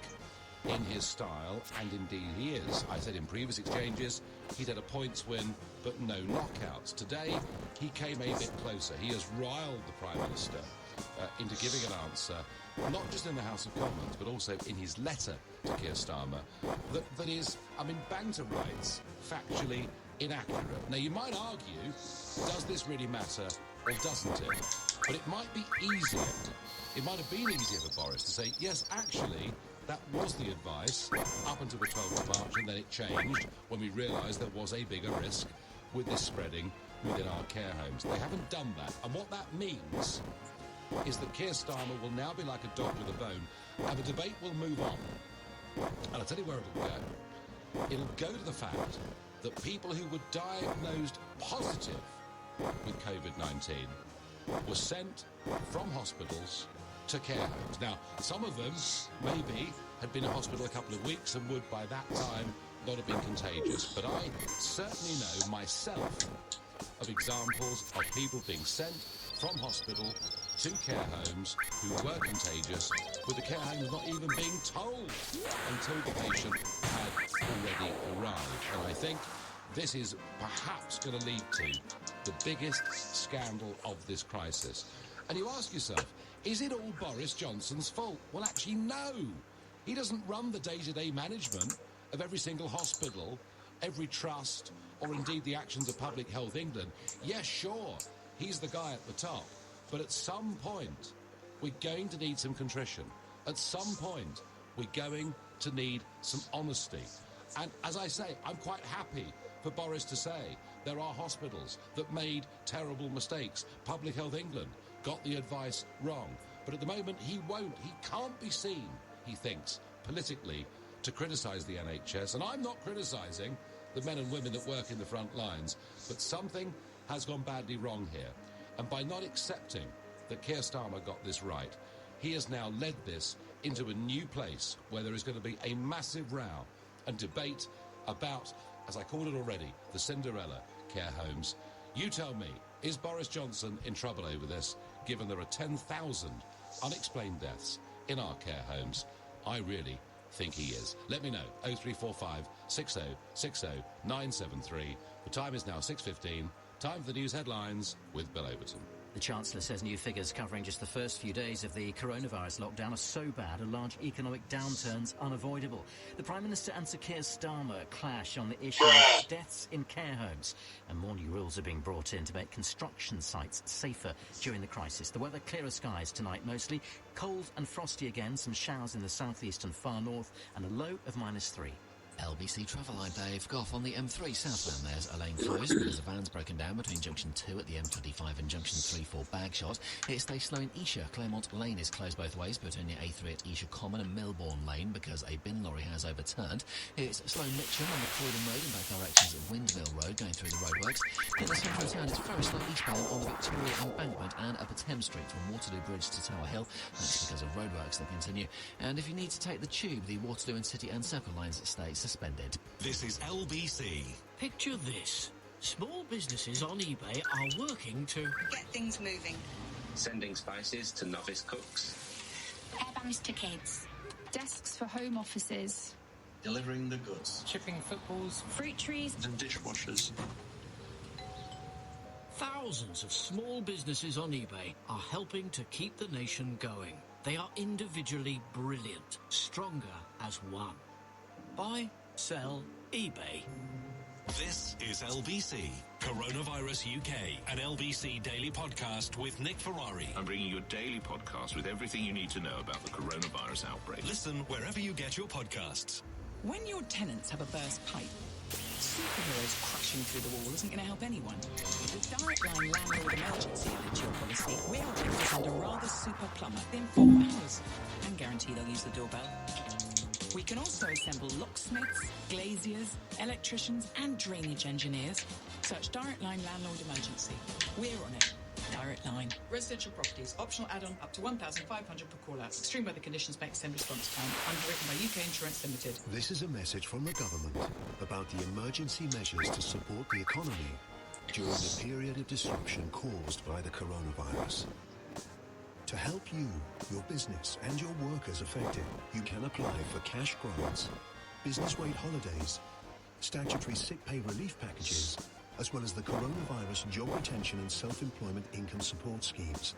in his style, and indeed he is. I said in previous exchanges he'd had a points win, but no knockouts. Today, he came a bit closer. He has riled the Prime Minister into giving an answer, not just in the House of Commons, but also in his letter to Keir Starmer, that is, I mean, banter rights, factually inaccurate. Now, you might argue, does this really matter, or doesn't it? But it might be easier. It might have been easier for Boris to say, yes, actually, that was the advice up until the 12th of March, and then it changed when we realised there was a bigger risk with this spreading within our care homes. They haven't done that. And what that means is that Keir Starmer will now be like a dog with a bone, and the debate will move on. And I'll tell you where it'll go. It'll go to the fact that people who were diagnosed positive with COVID-19 were sent from hospitals to care homes. Now, some of them, maybe, had been in hospital a couple of weeks and would, by that time, not have been contagious. But I certainly know, myself, of examples of people being sent from hospital to care homes who were contagious, with the care homes not even being told until the patient had already arrived. And I think this is perhaps going to lead to the biggest scandal of this crisis. And you ask yourself, is it all Boris Johnson's fault? Well, actually, no. He doesn't run the day-to-day management of every single hospital, every trust, or indeed the actions of Public Health England. Yes, sure, he's the guy at the top. But at some point, we're going to need some contrition. At some point, we're going to need some honesty. And as I say, I'm quite happy for Boris to say there are hospitals that made terrible mistakes. Public Health England got the advice wrong. But at the moment, he won't. He can't be seen, he thinks, politically, to criticise the NHS. And I'm not criticising the men and women that work in the front lines, but something has gone badly wrong here. And by not accepting that Keir Starmer got this right, he has now led this into a new place where there is going to be a massive row and debate about, as I called it already, the Cinderella care homes. You tell me, is Boris Johnson in trouble over this, given there are 10,000 unexplained deaths in our care homes? I really think he is. Let me know. 0345 60 60 973. The time is now 6:15. Time for the news headlines with Bill Overton. The Chancellor says new figures covering just the first few days of the coronavirus lockdown are so bad a large economic downturn's unavoidable. The Prime Minister and Sir Keir Starmer clash on the issue of deaths in care homes, and more new rules are being brought in to make construction sites safer during the crisis. The weather, clearer skies tonight mostly, cold and frosty again, some showers in the southeast and far north, and a low of -3. LBC Travel Line, Dave. Golf on the M3 southbound. There's a lane closed because the van's broken down between junction 2 at the M25 and junction 3 for Bagshot. It stays slow in Esher. Claremont Lane is closed both ways between the A3 at Esher Common and Milbourne Lane because a bin lorry has overturned. It's slow in Mitcham on the Croydon Road in both directions at Windmill Road going through the roadworks. In the central turn, it's very slow eastbound on the Victoria Embankment and up at Thames Street from Waterloo Bridge to Tower Hill. That's because of roadworks that continue. And if you need to take the tube, the Waterloo and City and Circle lines stay suspended. This is LBC. Picture this. Small businesses on eBay are working to get things moving. Sending spices to novice cooks. Hairbands to kids. Desks for home offices. Delivering the goods. shipping footballs, Fruit trees. And dishwashers. Thousands of small businesses on eBay are helping to keep the nation going. They are individually brilliant, stronger as one. Buy, sell, eBay. This is LBC, Coronavirus UK, an LBC daily podcast with Nick Ferrari. I'm bringing you a daily podcast with everything you need to know about the coronavirus outbreak. Listen wherever you get your podcasts. When your tenants have a burst pipe, superheroes crashing through the wall isn't going to help anyone. With Direct Line Landlord Emergency added to your policy, we're able to send a rather super plumber in 4 hours and guarantee they'll use the doorbell. We can also assemble locksmiths, glaziers, electricians and drainage engineers. Search Direct Line Landlord Emergency. We're on it. Direct Line. Residential properties. Optional add-on up to 1,500 per call-out. Extreme weather conditions may extend response time. Underwritten by UK Insurance Limited. This is a message from the government about the emergency measures to support the economy during the period of disruption caused by the coronavirus. To help you, your business and your workers affected, you can apply for cash grants, business rate holidays, statutory sick pay relief packages, as well as the coronavirus job retention and self-employment income support schemes.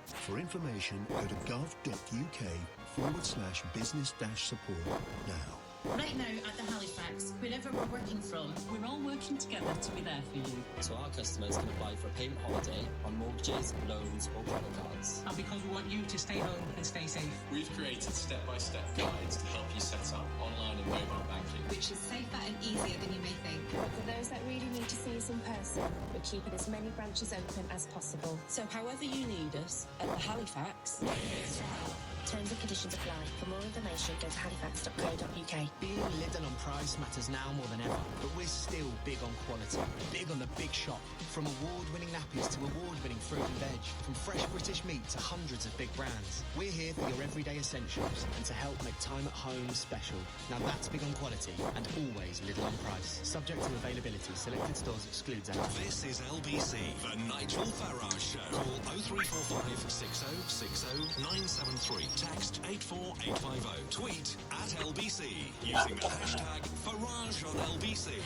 For information, go to gov.uk/business-support now. Right now at the Halifax, wherever we're working from, we're all working together to be there for you. So our customers can apply for a payment holiday on mortgages, loans or credit cards. And because we want you to stay home and stay safe, we've created step-by-step guides to help you set up online and mobile banking. Which is safer and easier than you may think. But for those that really need to see us in person, we're keeping as many branches open as possible. So however you need us at the Halifax, terms and conditions apply. For more information, go to halifax.co.uk. Being Lidl on price matters now more than ever, but we're still big on quality. Big on the big shop. From award-winning nappies to award-winning fruit and veg. From fresh British meat to hundreds of big brands. We're here for your everyday essentials and to help make time at home special. Now that's big on quality and always Lidl on price. Subject to availability. Selected stores excludes out. This is LBC, the Nigel Farage Show. Call 0345 6060 973. Text 84850. Tweet at LBC using the hashtag Farage on LBC.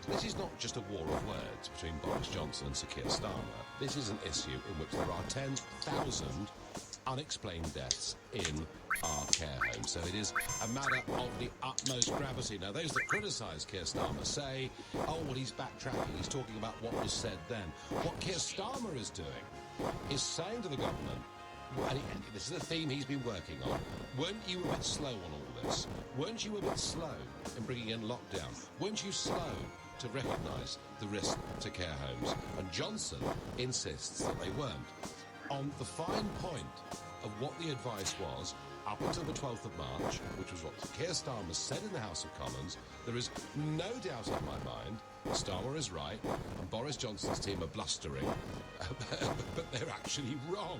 This is not just a war of words between Boris Johnson and Sir Keir Starmer. This is an issue in which there are 10,000 unexplained deaths in our care homes. So it is a matter of the utmost gravity. Now, those that criticise Keir Starmer say, oh, well, he's backtracking. He's talking about what was said then. What Keir Starmer is doing is saying to the government, and this is a theme he's been working on, weren't you a bit slow on all this? Weren't you a bit slow in bringing in lockdown? Weren't you slow to recognise the risk to care homes? And Johnson insists that they weren't. On the fine point of what the advice was up until the 12th of March, which was what Keir Starmer said in the House of Commons, there is no doubt in my mind Starmer is right and Boris Johnson's team are blustering, but they're actually wrong.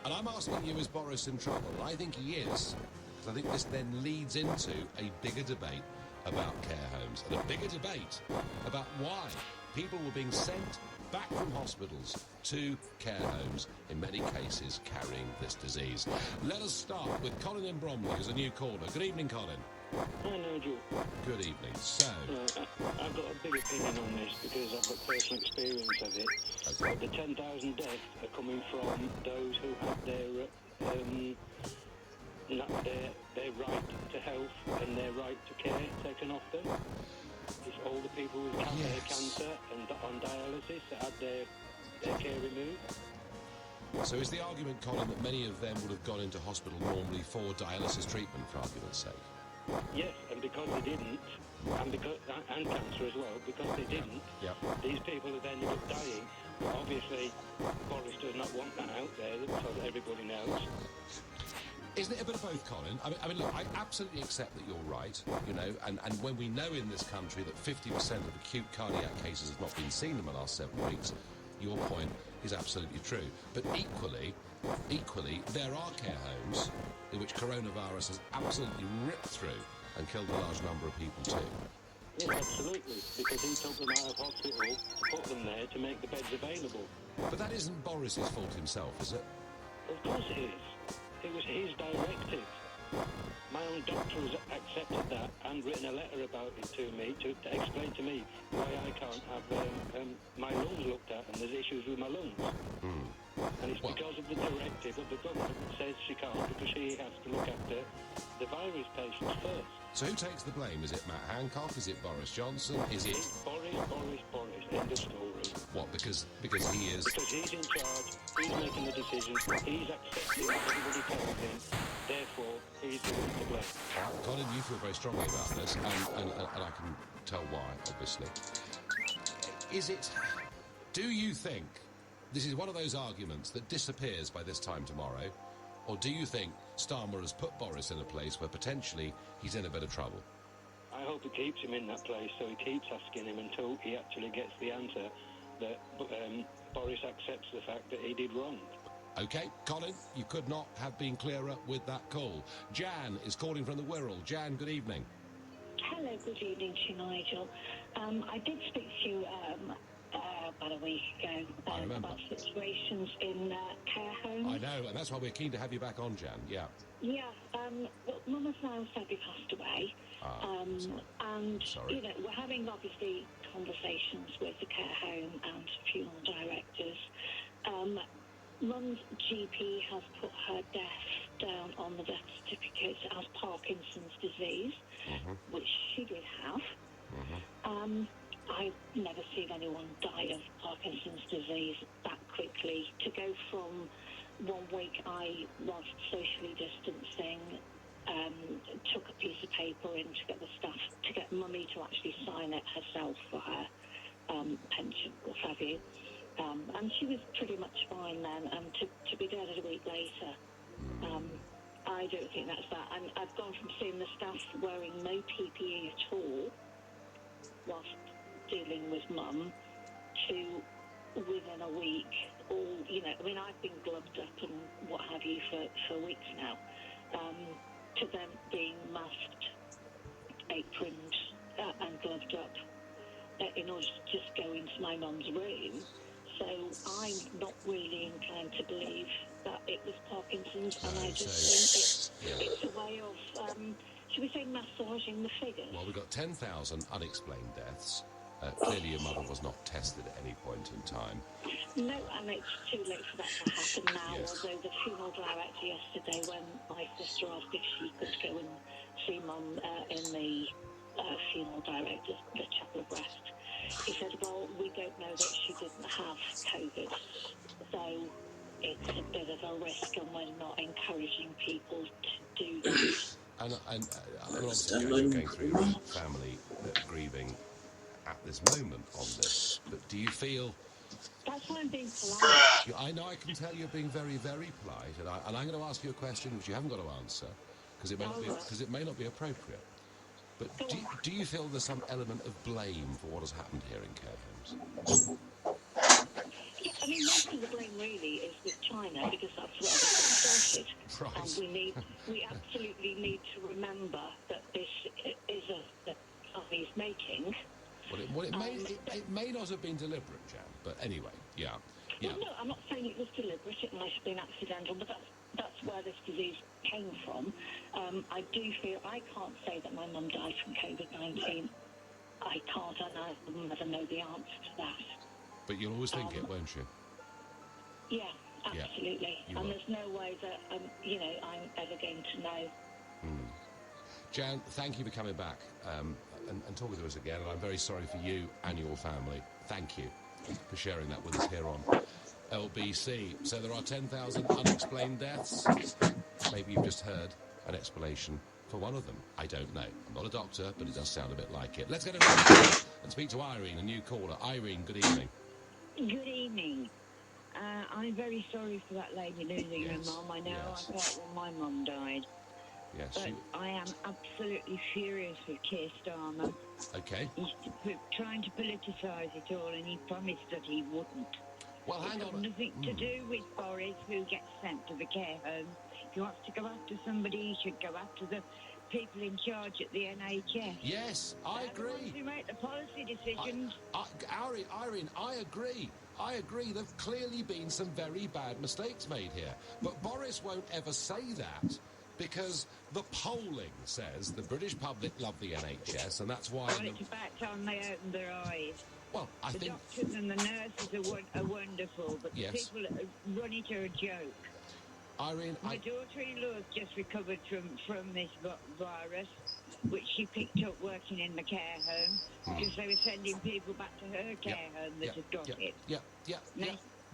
And I'm asking you, is Boris in trouble? And I think he is, because I think this then leads into a bigger debate about care homes and a bigger debate about why people were being sent back from hospitals to care homes, in many cases carrying this disease. Let us start with Colin in Bromley, who's a new caller. Good evening, Colin. Hi, Nigel. Good evening. So, I've got a big opinion on this because I've got personal experience of it. Okay. The 10,000 deaths are coming from those who had their right to health and their right to care taken off them. It's all the people with cancer and on dialysis that had their care removed. So is the argument, Colin, that many of them would have gone into hospital normally for dialysis treatment, for argument's sake? Yes, and because they didn't, and cancer as well, because they didn't, these people have ended up dying. But obviously, Boris does not want that out there, so that everybody knows. Isn't it a bit of both, Colin? I mean, look, I absolutely accept that you're right, you know, and when we know in this country that 50% of acute cardiac cases have not been seen in the last 7 weeks, your point is absolutely true. But equally, there are care homes in which coronavirus has absolutely ripped through and killed a large number of people too. Yes, absolutely, because he took them out of hospital to put them there to make the beds available. But that isn't Boris's fault himself, is it? Of course it is. It was his directive. My own doctor has accepted that and written a letter about it to me to explain to me why I can't have my lungs looked at, and there's issues with my lungs. And it's because of the directive of the government that says she can't, because she has to look after the virus patients first. So who takes the blame? Is it Matt Hancock? Is it Boris Johnson? Is it... It's Boris. End of story. What, because he is... Because he's in charge, he's making the decisions, he's accepting what everybody tells him, therefore he's the one to blame. Colin, you feel very strongly about this, and I can tell why, obviously. Is it... Do you think this is one of those arguments that disappears by this time tomorrow, or do you think Starmer has put Boris in a place where potentially he's in a bit of trouble? I hope it keeps him in that place, so he keeps asking him until he actually gets the answer that Boris accepts the fact that he did wrong. OK, Colin, you could not have been clearer with that call. Jan is calling from the Wirral. Jan, good evening. Hello, good evening to you, Nigel. I did speak to you about a week ago about situations in care homes. I know, and that's why we're keen to have you back on, Jan, yeah. Yeah, well, Mum has now sadly passed away. And, sorry. you know, we're having, obviously, conversations with the care home and funeral directors. Mum's GP has put her death down on the death certificate as Parkinson's disease, which she did have. I've never seen anyone die of Parkinson's disease that quickly. To go from 1 week I was socially distancing, took a piece of paper in to get the staff, to get Mummy to actually sign it herself for her pension, what have you. And she was pretty much fine then, and to be dead a week later, I don't think that's that. And I've gone from seeing the staff wearing no PPE at all whilst dealing with Mum to within a week, all, you know, I mean, I've been gloved up and what have you for weeks now, to them being masked, aproned and gloved up in order to just go into my mum's room. So I'm not really inclined to believe that it was Parkinson's, and I just think it's a way of, should we say, massaging the figures? Well, we've got 10,000 unexplained deaths. Clearly your mother was not tested at any point in time. No, and it's too late for that to happen now, although the funeral director yesterday, when my sister asked if she could go and see Mum in the funeral director's, the Chapel of Rest, he said, well, we don't know that she didn't have COVID, so it's a bit of a risk, and we're not encouraging people to do that. And obviously you're going through your own family grieving at this moment on this, but do you feel... That's why I'm being polite. I know, I can tell you're being very, very polite, and I'm going to ask you a question which you haven't got to answer, because it may not be appropriate. But do you feel there's some element of blame for what has happened here in care homes? Yeah, I mean, most of the blame really is with China, because that's where it started. Right. And we absolutely need to remember that this is a Chinese making. Well, it may not have been deliberate, Jan, but anyway, yeah. Well, no, I'm not saying it was deliberate. It might have been accidental, but that's where this disease came from. I do feel, I can't say that my mum died from COVID-19. I can't, and I will never know the answer to that. But you'll always think it, won't you? Yeah, absolutely. Yeah, and there's no way that, I'm ever going to know. Jan, thank you for coming back and talking to us again, and I'm very sorry for you and your family. Thank you for sharing that with us here on LBC. So there are 10,000 unexplained deaths. Maybe you've just heard an explanation for one of them? I don't know. I'm not a doctor, but it does sound a bit like it. Let's go to and speak to Irene, a new caller. Irene, good evening. Good evening. I'm very sorry for that lady losing her mum. I know I felt when my mum died. Yes, but I am absolutely furious with Keir Starmer. Okay. He's trying to politicise it all, and he promised that he wouldn't. Well, hang on. It's got nothing to do with Boris, who gets sent to the care home. If he wants to go after somebody, he should go after the people in charge at the NHS. Yes, I agree. They're the ones who make the policy decisions. Irene, I agree. I agree. There've clearly been some very bad mistakes made here. But Boris won't ever say that because the polling says the British public love the NHS, and that's why... Well, it's about time they opened their eyes. Well, I think... The doctors and the nurses are wonderful, but the people that run it are a joke. Irene, My daughter-in-law's just recovered from this virus, which she picked up working in the care home, because they were sending people back to her care home that had got it.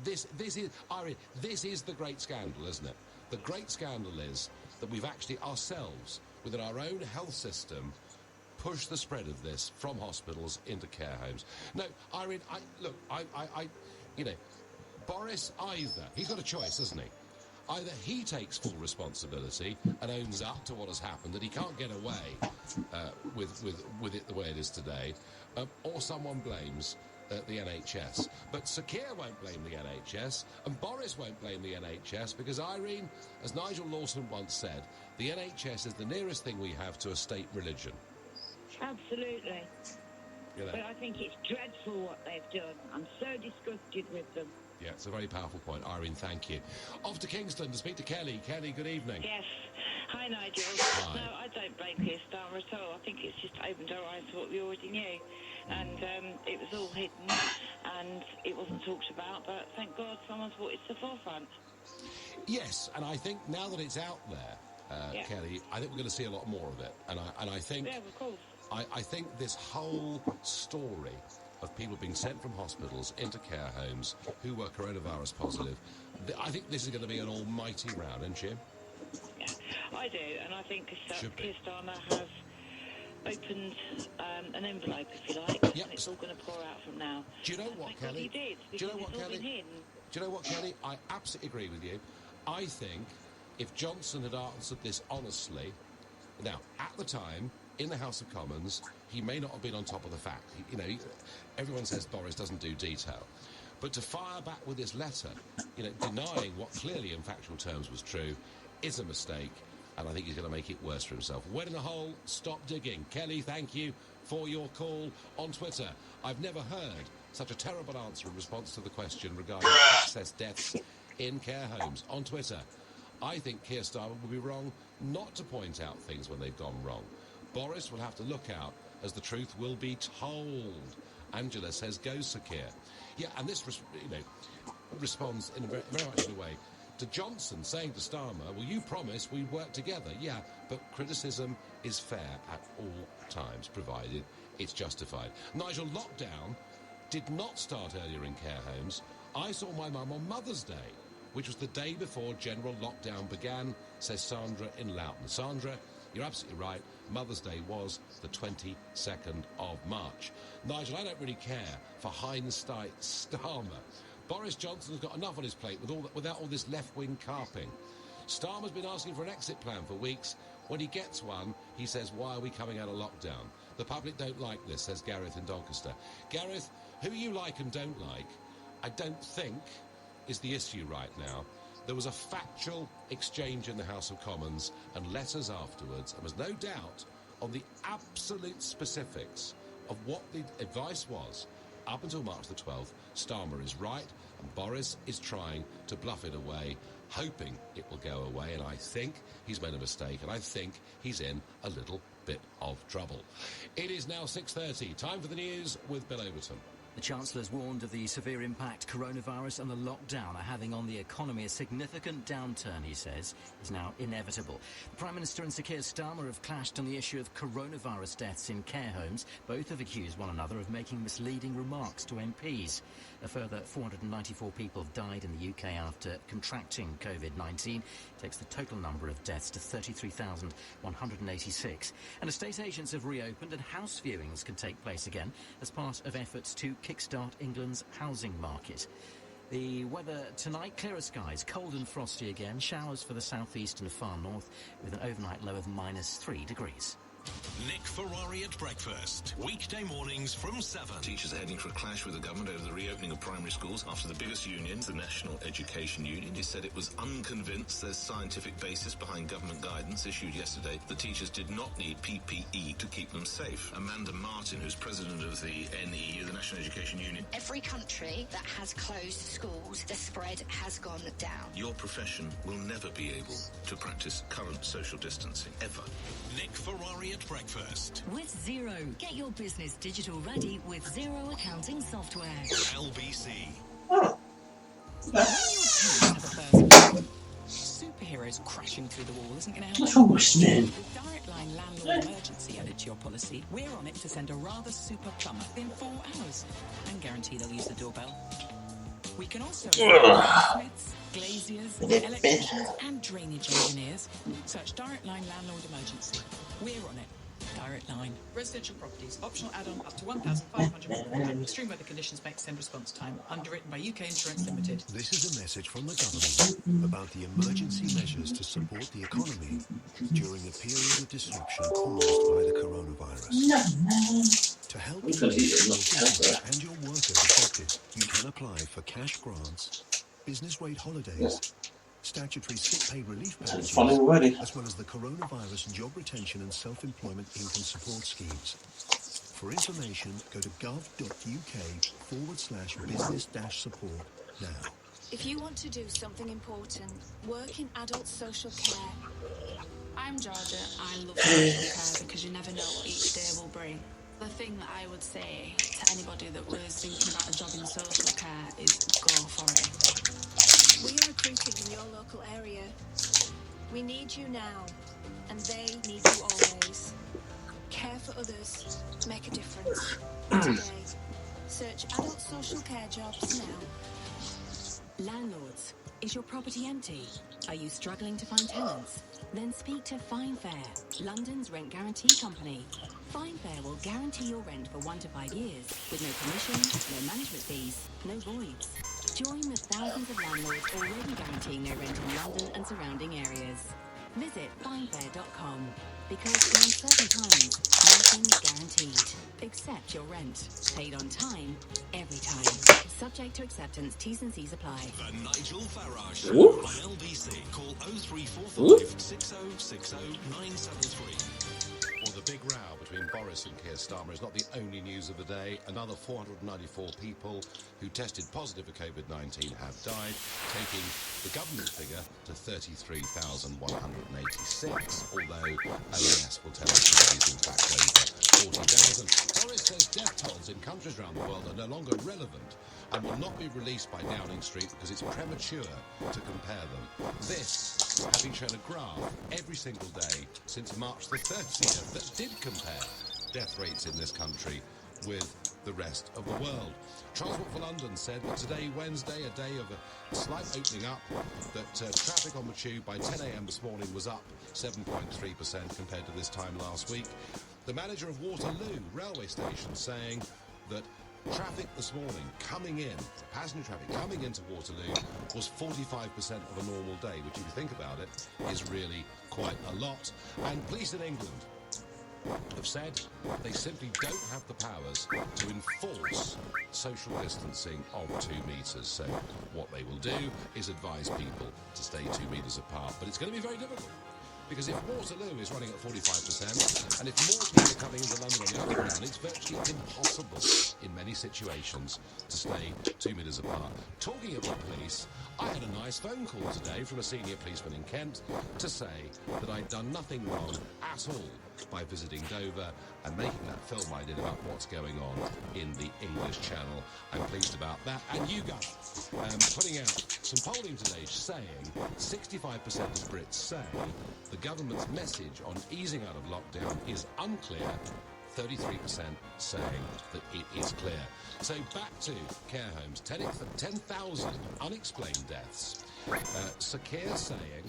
This is, Irene, this is the great scandal, isn't it? The great scandal is that we've actually ourselves, within our own health system, pushed the spread of this from hospitals into care homes. No, Irene, Boris either, he's got a choice, hasn't he? Either he takes full responsibility and owns up to what has happened, that he can't get away with it the way it is today, or someone blames the NHS. But Sir Keir won't blame the NHS, and Boris won't blame the NHS, because, Irene, as Nigel Lawson once said, the NHS is the nearest thing we have to a state religion. Absolutely. You know. But I think it's dreadful what they've done. I'm so disgusted with them. Yeah, it's a very powerful point. Irene, thank you. Off to Kingston to speak to Kelly. Kelly, good evening. Yes. Hi, Nigel. Hi. No, I don't blame Keir Starmer at all. I think it's just opened our eyes to what we already knew. And it was all hidden and it wasn't talked about, but thank God someone's brought it to the forefront. Yes, and I think now that it's out there, Kelly, I think we're going to see a lot more of it. And I think... Yeah, of course. I think this whole story of people being sent from hospitals into care homes who were coronavirus positive, I think this is going to be an almighty round, isn't it? Yeah, I do, and I think Keir Starmer has opened an envelope, if you like, and it's all going to pour out from now. Do you know what, Kelly? He did, Do you know what, it's all Kelly? been hidden. Do you know what, Kelly? I absolutely agree with you. I think if Johnson had answered this honestly, now, at the time, in the House of Commons, he may not have been on top of the fact. Everyone says Boris doesn't do detail. But to fire back with this letter, denying what clearly in factual terms was true, is a mistake, and I think he's going to make it worse for himself. Wet in the hole, stop digging. Kelly, thank you for your call on Twitter. I've never heard such a terrible answer in response to the question regarding excess deaths in care homes. On Twitter, I think Keir Starmer would be wrong not to point out things when they've gone wrong. Boris will have to look out as the truth will be told. Angela says, go, Sir Keir. Yeah, and this, responds in very much in a way to Johnson saying to Starmer, well, you promised we'd work together. Yeah, but criticism is fair at all times, provided it's justified. Nigel, lockdown did not start earlier in care homes. I saw my mum on Mother's Day, which was the day before general lockdown began, says Sandra in Loughton. Sandra, you're absolutely right. Mother's Day was the 22nd of March. Nigel, I don't really care for hindsight Starmer. Boris Johnson's got enough on his plate without all this left-wing carping. Starmer's been asking for an exit plan for weeks. When he gets one, he says, why are we coming out of lockdown? The public don't like this, says Gareth in Doncaster. Gareth, who you like and don't like, I don't think is the issue right now. There was a factual exchange in the House of Commons and letters afterwards, and there was no doubt on the absolute specifics of what the advice was. Up until March the 12th, Starmer is right, and Boris is trying to bluff it away, hoping it will go away, and I think he's made a mistake, and I think he's in a little bit of trouble. It is now 6:30. Time for the news with Bill Overton. The Chancellor's warned of the severe impact coronavirus and the lockdown are having on the economy. A significant downturn, he says, is now inevitable. The Prime Minister and Sir Keir Starmer have clashed on the issue of coronavirus deaths in care homes. Both have accused one another of making misleading remarks to MPs. A further 494 people have died in the UK after contracting COVID-19. Takes the total number of deaths to 33,186. And estate agents have reopened and house viewings can take place again as part of efforts to kickstart England's housing market. The weather tonight, clearer skies, cold and frosty again, showers for the southeast and far north with an overnight low of -3 degrees. Nick Ferrari at breakfast. Weekday mornings from 7. Teachers are heading for a clash with the government over the reopening of primary schools after the biggest union, the National Education Union, has said it was unconvinced there's scientific basis behind government guidance issued yesterday. The teachers did not need PPE to keep them safe. Amanda Martin, who's president of the NEU, the National Education Union. Every country that has closed schools, the spread has gone down. Your profession will never be able to practice current social distancing, ever. Nick Ferrari at breakfast. With Xero. Get your business digital ready with Xero accounting software. LBC. Superheroes crashing through the wall isn't going to help. What's wrong with me? With Direct Line Landlord Emergency added to your policy, we're on it to send a rather super plumber in 4 hours and guarantee they'll use the doorbell. We can also smiths, glaziers, electricians and drainage engineers. Search Direct Line Landlord Emergency. We're on it. Direct Line. Residential properties. Optional add-on up to £1,500. Extreme weather conditions may extend response time. Underwritten by UK Insurance Limited. This is a message from the government about the emergency measures to support the economy during a period of disruption caused by the coronavirus. To help keep your business and your workers affected, you can apply for cash grants, business rate holidays, statutory sick pay relief packages, as well as the coronavirus job retention and self-employment income support schemes. For information, go to gov.uk/business-support now. If you want to do something important, work in adult social care. I'm Georgia. I love social care because you never know what each day will bring. The thing that I would say to anybody that was thinking about a job in social care is go for it. We are recruiting in your local area. We need you now, and they need you always. Care for others. Make a difference. Today. Search adult social care jobs now. Landlords, is your property empty? Are you struggling to find tenants? Then speak to FineFair, London's rent guarantee company. FineFair will guarantee your rent for 1 to 5 years, with no commissions, no management fees, no voids. Join the thousands of landlords already guaranteeing their rent in London and surrounding areas. Visit finefair.com, because in uncertain times, nothing's guaranteed, except your rent. Paid on time, every time. Subject to acceptance, T's and C's apply. The Nigel Farage Show on LBC. Call 0345 6060 973. Well, the big row between Boris and Keir Starmer is not the only news of the day. Another 494 people who tested positive for COVID-19 have died, taking the government figure to 33,186, although OES will tell us that it is in fact over 40,000. Boris says death tolls in countries around the world are no longer relevant and will not be released by Downing Street because it's premature to compare them. This having shown a graph every single day since March the 30th that did compare death rates in this country with the rest of the world. Transport for London said that today, Wednesday, a day of a slight opening up, that traffic on the tube by 10 a.m. this morning was up 7.3% compared to this time last week. The manager of Waterloo railway station saying that traffic this morning coming in, passenger traffic coming into Waterloo, was 45% of a normal day, which if you think about it, is really quite a lot. And police in England have said they simply don't have the powers to enforce social distancing of 2 metres. So what they will do is advise people to stay 2 metres apart. But it's going to be very difficult, because if Waterloo is running at 45%, and if more people are coming into London on the other hand, it's virtually impossible in many situations to stay 2 metres apart. Talking of the police, I had a nice phone call today from a senior policeman in Kent to say that I'd done nothing wrong at all by visiting Dover and making that film I did about what's going on in the English Channel. I'm pleased about that. And YouGov putting out some polling today saying 65% of Brits say the government's message on easing out of lockdown is unclear. 33% saying that it is clear. So back to care homes. 10,000 unexplained deaths. Sakir saying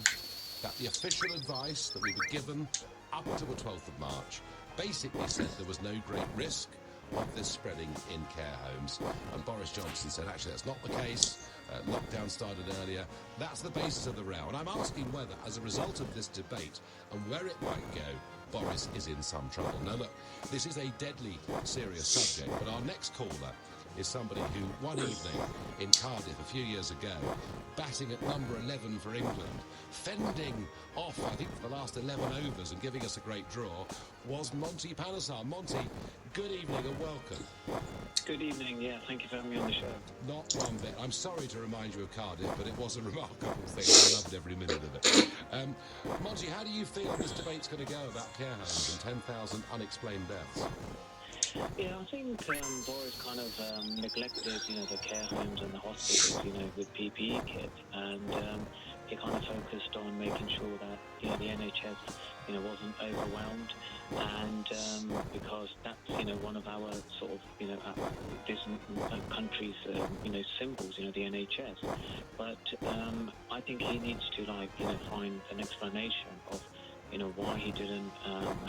that the official advice that we were given up until the 12th of March basically said there was no great risk of this spreading in care homes. And Boris Johnson said, actually, that's not the case. Lockdown started earlier. That's the basis of the row. And I'm asking whether, as a result of this debate and where it might go, Boris is in some trouble. Now, look, this is a deadly serious subject, but our next caller is somebody who, one evening in Cardiff a few years ago, batting at number 11 for England, fending off, I think, for the last 11 overs and giving us a great draw, was Monty Panesar. Monty, good evening and welcome. Good evening, yeah, thank you for having me on the show. Not one bit. I'm sorry to remind you of Cardiff, but it was a remarkable thing. I loved every minute of it. Monty, how do you feel this debate's going to go about care homes and 10,000 unexplained deaths? Yeah, I think Boris kind of neglected, the care homes and the hospitals, with PPE kit, and he kind of focused on making sure that, the NHS, wasn't overwhelmed, and because that's, one of our sort of, this country's, symbols, the NHS. But I think he needs to, find an explanation of, why he didn't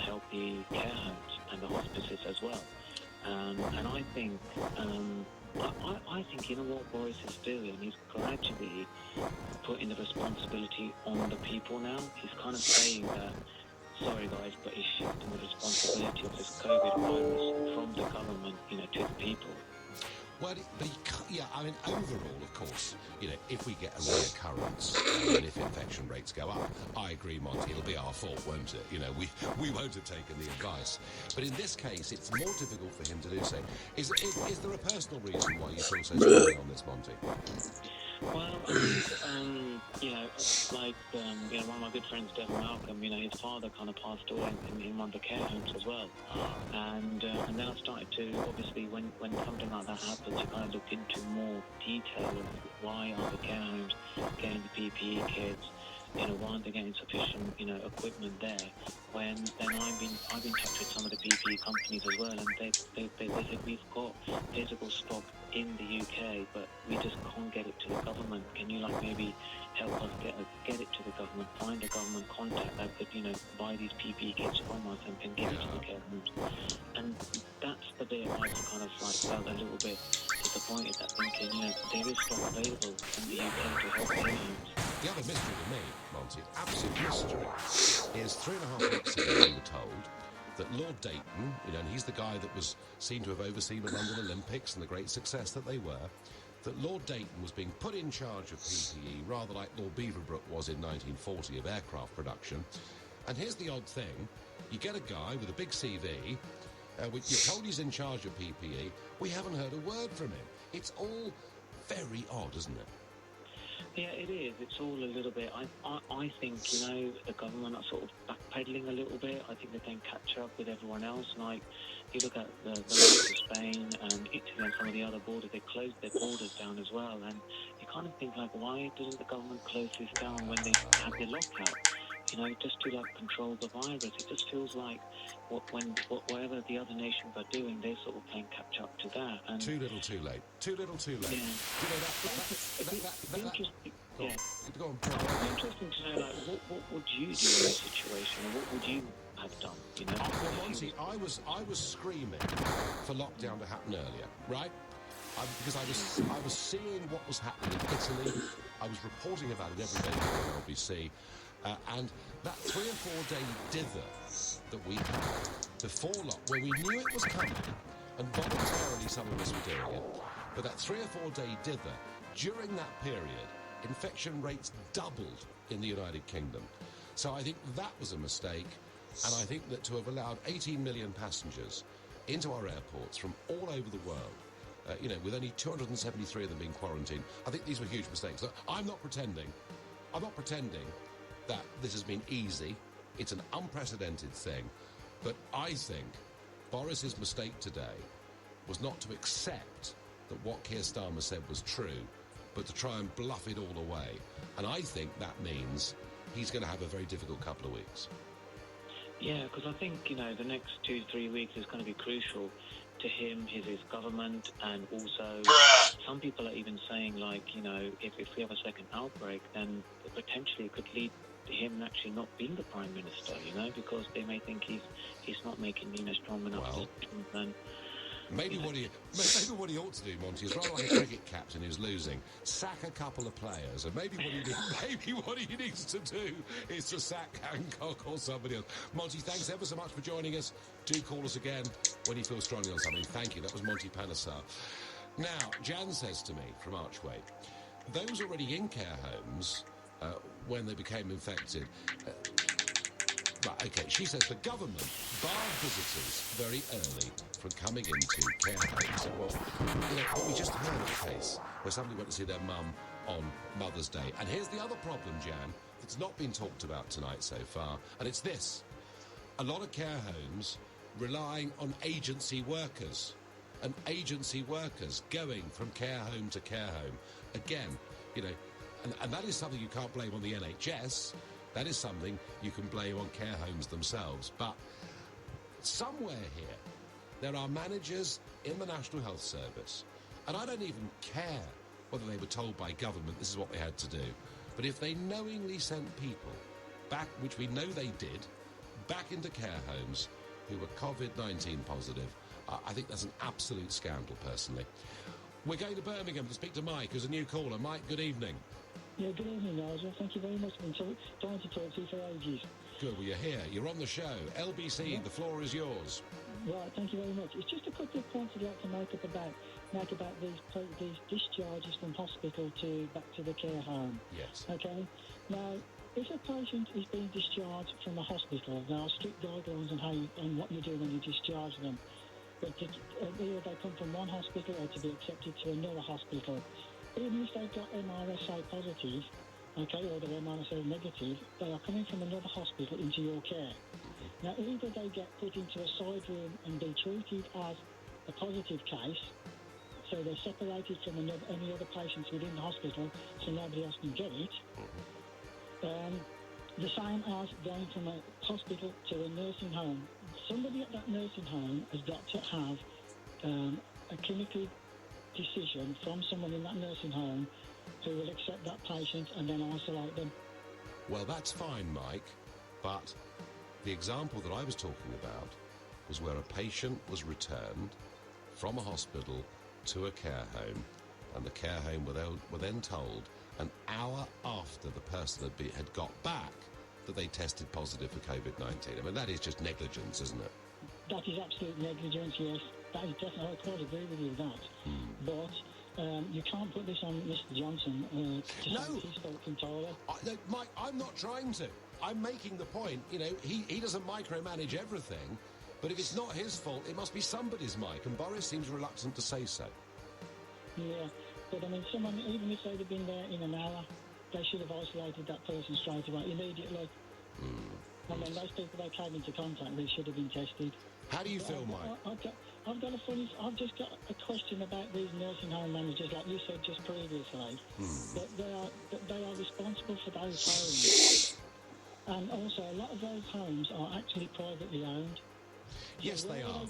help the care homes and the hospices as well. And I think, I think, what Boris is doing, he's gradually putting the responsibility on the people now. He's kind of saying that, sorry guys, but he's shifting the responsibility of this COVID virus from the government, to the people. Well, but I mean, overall, of course, if we get a reoccurrence and if infection rates go up, I agree, Monty, it'll be our fault, won't it? We won't have taken the advice. But in this case, it's more difficult for him to do so. Is there a personal reason why you feel so strongly on this, Monty? Well, I think, one of my good friends, Devon Malcolm, his father kind of passed away in one of the care homes as well. And then I started to, obviously, when something like that happens, you kind of look into more detail of why are the care homes getting the PPE kits, why aren't they getting sufficient, equipment there? When then I've been in touch with some of the PPE companies as well, and they said we've got physical stock in the UK, but we just can't get it to the government. Can you maybe help us get it to the government? Find a government contact that could buy these PPE kits from us and give it to the care homes. And that's the bit I kind of felt a little bit disappointed at, thinking there is stock available in the UK to help care homes. The other mystery to me, Monty, absolute mystery, is 3.5 weeks ago we were told that Lord Dayton, and he's the guy that was seen to have overseen the London Olympics and the great success that they were, that Lord Dayton was being put in charge of PPE, rather like Lord Beaverbrook was in 1940 of aircraft production. And here's the odd thing. You get a guy with a big CV, you're told he's in charge of PPE, we haven't heard a word from him. It's all very odd, isn't it? Yeah, it is. It's all a little bit. I think the government are sort of backpedaling a little bit. I think they can catch up with everyone else. You look at the likes of Spain and Italy and some of the other borders. They closed their borders down as well, and you kind of think why doesn't the government close this down when they have their lockout? Just to control the virus. It just feels like whatever the other nations are doing, they're sort of playing catch up to that. And too little, too late. Too little, too late. Yeah. Go on. It's interesting to know, what would you do in this situation, or what would you have done? Well, Monty, I was screaming for lockdown to happen earlier, right? Because I was seeing what was happening in Italy. I was reporting about it every day on LBC. And that 3 or 4 day dither that we had before lockdown, where we knew it was coming, and voluntarily some of us were doing it, but that 3 or 4 day dither, during that period, infection rates doubled in the United Kingdom. So I think that was a mistake, and I think that to have allowed 18 million passengers into our airports from all over the world, with only 273 of them being quarantined, I think these were huge mistakes. So I'm not pretending that this has been easy. It's an unprecedented thing. But I think Boris's mistake today was not to accept that what Keir Starmer said was true, but to try and bluff it all away. And I think that means he's going to have a very difficult couple of weeks. Yeah, because I think, the next 2 to 3 weeks is going to be crucial to him, his government, and also some people are even saying, like, if we have a second outbreak, then potentially it could lead to him actually not being the Prime Minister, because they may think he's not making, strong enough decisions. And Maybe what he ought to do, Monty, is rather like a cricket captain who's losing, sack a couple of players, and maybe what he needs to do is to sack Hancock or somebody else. Monty, thanks ever so much for joining us. Do call us again when you feel strongly on something. Thank you. That was Monty Panesar. Now, Jan says to me from Archway, those already in care homes when they became infected. Right, okay, she says the government barred visitors very early from coming into care homes. Well, we just heard of a case where somebody went to see their mum on Mother's Day. And here's the other problem, Jan, that's not been talked about tonight so far, and it's this. A lot of care homes relying on agency workers, and agency workers going from care home to care home. Again, and that is something you can't blame on the NHS. That is something you can blame on care homes themselves. But somewhere here, there are managers in the National Health Service, and I don't even care whether they were told by government this is what they had to do. But if they knowingly sent people back, which we know they did, back into care homes who were COVID-19 positive, I think that's an absolute scandal, personally. We're going to Birmingham to speak to Mike, who's a new caller. Mike, good evening. Yeah, good evening, Nigel. Thank you very much. I've been trying to talk to you for ages. Good, well, you're here. You're on the show. LBC, the floor is yours. Right, thank you very much. It's just a couple of points I'd like to make about these discharges from hospital back to the care home. Yes. Okay? Now, if a patient is being discharged from a hospital, there are strict guidelines on what you do when you discharge them. But either they come from one hospital or to be accepted to another hospital. Even if they've got MRSA positive, okay, or they're MRSA negative, they are coming from another hospital into your care. Now, either they get put into a side room and be treated as a positive case, so they're separated from any other patients within the hospital, so nobody else can get it. The same as going from a hospital to a nursing home. Somebody at that nursing home has got to have a clinical decision from someone in that nursing home who will accept that patient and then isolate them. Well, that's fine, Mike, but the example that I was talking about was where a patient was returned from a hospital to a care home, and the care home were then told an hour after the person had got back that they tested positive for COVID-19. I mean, that is just negligence, isn't it? That is absolute negligence, yes. That is definitely, I quite agree with you with that. But you can't put this on Mr. Johnson to say his fault entirely. Mike, I'm not trying to. I'm making the point, he doesn't micromanage everything, but if it's not his fault, it must be somebody's, Mike, and Boris seems reluctant to say so. Yeah, but I mean, someone, even if they'd have been there in an hour, they should have isolated that person straight away, immediately. I mean, those people they came into contact with should have been tested. How do you feel, Mike? I've just got a question about these nursing home managers, like you said just previously. That they are responsible for those homes, and also a lot of those homes are actually privately owned. Yes, they are.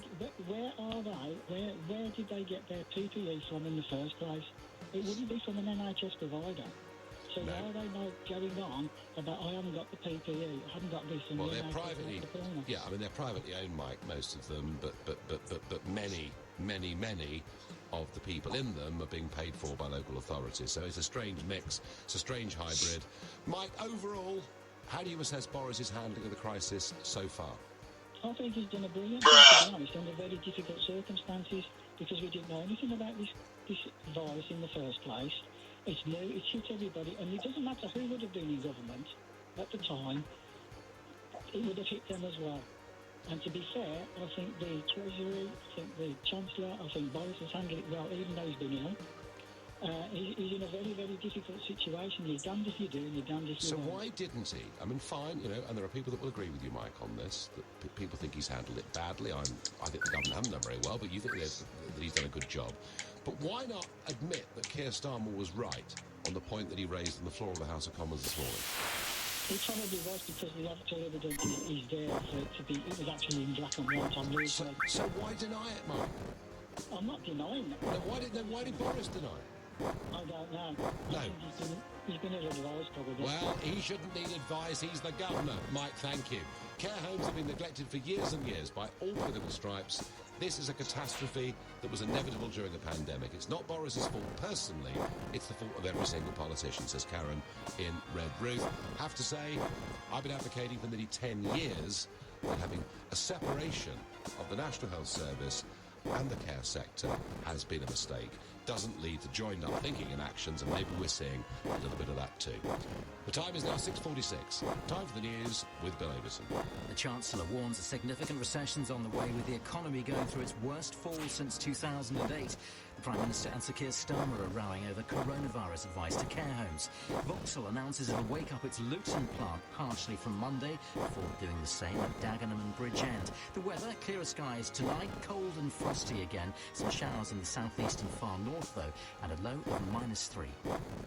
Where are they? Where did they get their PPE from in the first place? It wouldn't be from an NHS provider. So why are they now going on about, I haven't got the PPE, I haven't got this and well, they're privately, they're privately owned, Mike, most of them, but many of the people in them are being paid for by local authorities. So it's a strange mix, it's a strange hybrid. Mike, overall, how do you assess Boris's handling of the crisis so far? I think he's done a brilliant job, to be honest, under very difficult circumstances, because we didn't know anything about this virus in the first place. It's new, it's hit everybody, and it doesn't matter who would have been in government at the time, it would have hit them as well. And to be fair, I think the Treasury, I think the Chancellor, I think Boris has handled it well, even though he's been ill. he's in a very, very difficult situation. You're damned if you do, and you're damned if you So don't. why didn't he? I mean, fine, you know, and there are people that will agree with you, Mike, on this, that people think he's handled it badly. I think the government haven't done very well, but you think that he's done a good job. But why not admit that Keir Starmer was right on the point that he raised on the floor of the House of Commons this morning? It probably was, because the actual evidence is there for it to be. It was actually in black and white on news. So why deny it, Mike? I'm not denying that. No, why did Boris deny it? I don't know. No. I think he's been ill-advised, probably. Well, he shouldn't need advice. He's the governor. Mike, thank you. Care homes have been neglected for years and years by all political stripes. This is a catastrophe that was inevitable during a pandemic. It's not Boris's fault personally. It's the fault of every single politician, says Karen in Red Ruth. Have to say, I've been advocating for nearly 10 years that having a separation of the National Health Service and the care sector has been a mistake. Doesn't lead to joined up thinking and actions, and maybe we're seeing a little bit of that too. The time is now 6:46. Time for the news with Bill Overson. The Chancellor warns a significant recession's on the way, with the economy going through its worst fall since 2008. The Prime Minister and Sir Keir Starmer are rowing over coronavirus advice to care homes. Vauxhall announces it'll wake up its Luton plant partially from Monday, before doing the same at Dagenham and Bridgend. The weather, clearer skies tonight, cold and frosty again. Some showers in the southeast and far north, though, and a low of -3.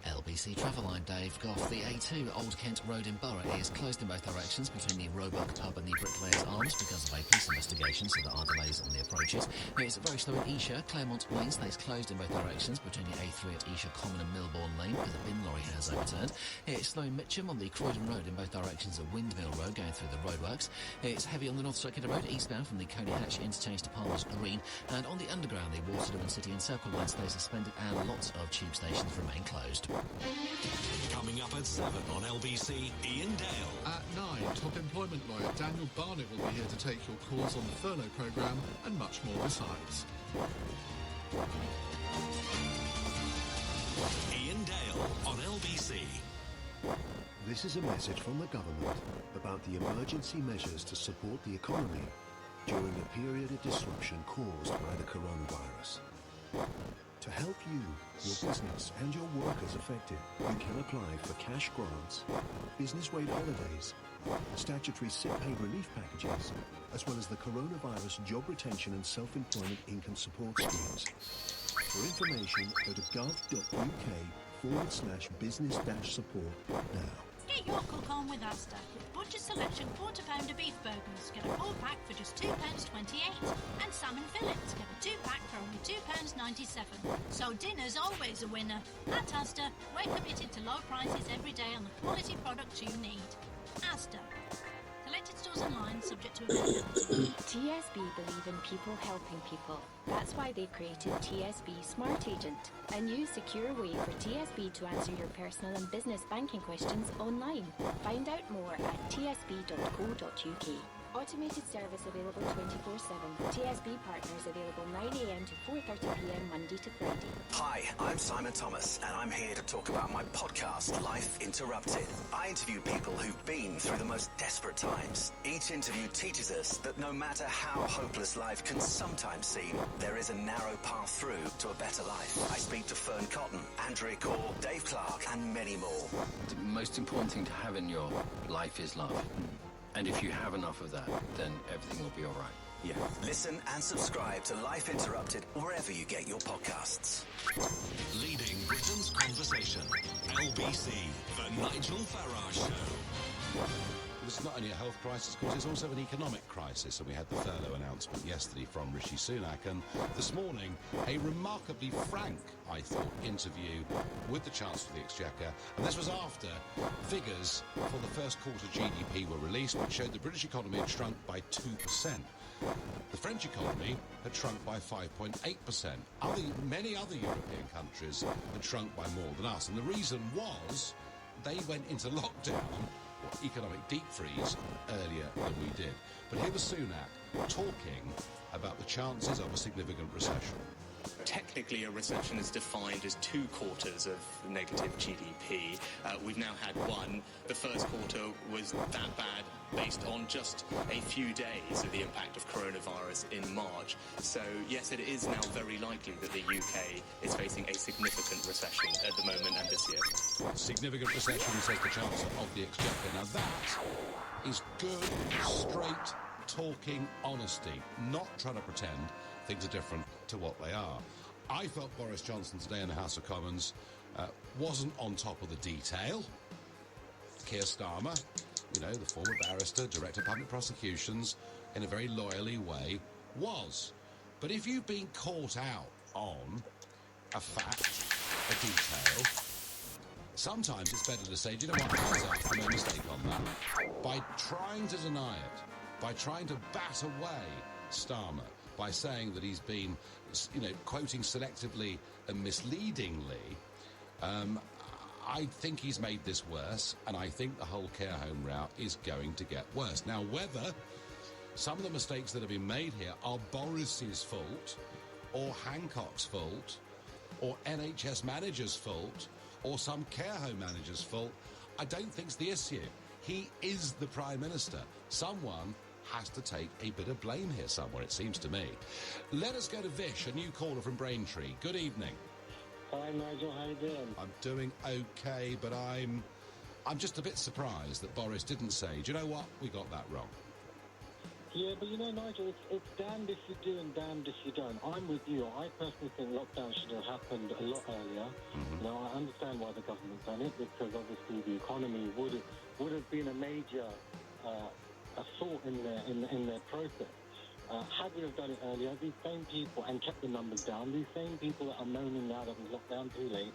LBC Travelline, Dave Goff. The A2 Old Kent Road in Borough is closed in both directions between the Roebuck Pub and the Bricklayers Arms because of a police investigation, so there are delays on the approaches. It's very slow at Esher. Claremont Lane stays closed in both directions between the A3 at Esher Common and Milbourne Lane because a bin lorry has overturned. It's slow in Mitcham on the Croydon Road in both directions at Windmill Road going through the roadworks. It's heavy on the North Circular Road eastbound from the Coney Hatch interchange to Palmer's Green, and on the Underground the Waterloo and City and Circle line stays suspended and lots of tube stations remain closed. Coming up at 7 on LBC, Ian Dale. At 9, top employment lawyer Daniel Barnett will be here to take your calls on the furlough programme and much more besides. Ian Dale on LBC. This is a message from the government about the emergency measures to support the economy during a period of disruption caused by the coronavirus. To help you, your business and your workers affected, you can apply for cash grants, business rate holidays, statutory sick pay relief packages, as well as the coronavirus job retention and self-employment income support schemes. For information, go to gov.uk/business-support now. Get your cook on with Asda. With Butcher Selection quarter pounder beef burgers, get a 4-pack for just £2.28. And salmon fillets, get a 2-pack for only £2.97. So dinner's always a winner. At Asda, we're committed to low prices every day on the quality products you need. Asda. Selected stores online, subject to availability. TSB believe in people helping people. That's why they've created TSB Smart Agent, a new secure way for TSB to answer your personal and business banking questions online. Find out more at tsb.co.uk. Automated service available 24/7. TSB partners available 9 a.m. to 4:30 p.m. Monday to Friday. Hi, I'm Simon Thomas, and I'm here to talk about my podcast, Life Interrupted. I interview people who've been through the most desperate times. Each interview teaches us that no matter how hopeless life can sometimes seem, there is a narrow path through to a better life. I speak to Fern Cotton, Andrea Core, Dave Clark, and many more. The most important thing to have in your life is love. And if you have enough of that, then everything will be all right. Yeah. Listen and subscribe to Life Interrupted wherever you get your podcasts. Leading Britain's conversation. LBC, The Nigel Farage Show. This is not only a health crisis, of course, it's also an economic crisis. And we had the furlough announcement yesterday from Rishi Sunak. And this morning, a remarkably frank, I thought, interview with the Chancellor of the Exchequer. And this was after figures for the first quarter GDP were released, which showed the British economy had shrunk by 2%. The French economy had shrunk by 5.8%. Many other European countries had shrunk by more than us. And the reason was they went into lockdown, or economic deep freeze, earlier than we did. But here was Sunak talking about the chances of a significant recession. technically a recession is defined as 2 quarters of negative GDP. We've now had one. The first quarter was that bad based on just a few days of the impact of coronavirus in March. So, yes, it is now very likely that the UK is facing a significant recession at the moment and this year. Significant recession, says the Chancellor of the Exchequer. Now that is good, straight talking honesty, not trying to pretend things are different to what they are. I felt Boris Johnson today in the House of Commons wasn't on top of the detail. Keir Starmer, you know, the former barrister, Director of Public Prosecutions, in a very lawyerly way, was. But if you've been caught out on a fact, a detail, sometimes it's better to say, do you know what, hands up, I made a mistake on that. By trying to deny it, by trying to bat away Starmer, by saying that he's been, you know, quoting selectively and misleadingly, I think he's made this worse, and I think the whole care home route is going to get worse. Now, whether some of the mistakes that have been made here are Boris's fault, or Hancock's fault, or NHS managers' fault, or some care home manager's fault, I don't think's the issue. He is the Prime Minister. Someone has to take a bit of blame here somewhere, it seems to me. Let us go to Vish, a new caller from Braintree. Good evening. Hi, Nigel. How you doing? I'm doing okay, but I'm just a bit surprised that Boris didn't say, do you know what, we got that wrong. Yeah, but you know, Nigel, it's damned if you do and damned if you don't. I'm with you. I personally think lockdown should have happened a lot earlier. Now, I understand why the government's done it, because obviously the economy would have been a major a thought in their process. Had we have done it earlier, these same people, and kept the numbers down, these same people that are moaning now that we locked down too late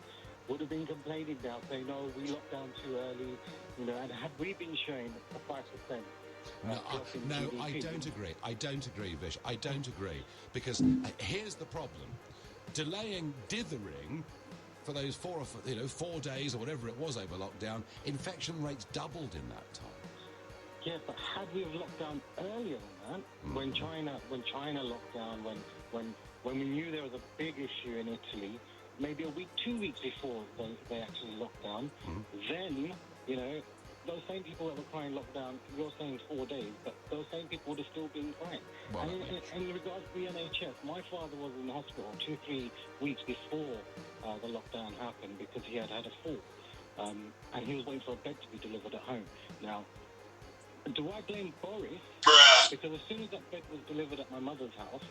would have been complaining now, saying, no, we locked down too early, you know, and had we been showing a 5%. No, I don't agree. I don't agree, Vish. I don't agree. Because here's the problem. Delaying dithering for those 4 days or whatever it was over lockdown, infection rates doubled in that time. Yeah, but had we have locked down earlier than that, when China locked down, when we knew there was a big issue in Italy, maybe a week, 2 weeks before they actually locked down, then, you know, those same people that were crying lockdown, you're saying 4 days, but those same people would have still been crying. Well, and in regards to the NHS, my father was in the hospital 2-3 weeks before the lockdown happened because he had a fall, and he was waiting for a bed to be delivered at home. Now, do I blame Boris? Because as soon as that bed was delivered at my mother's house,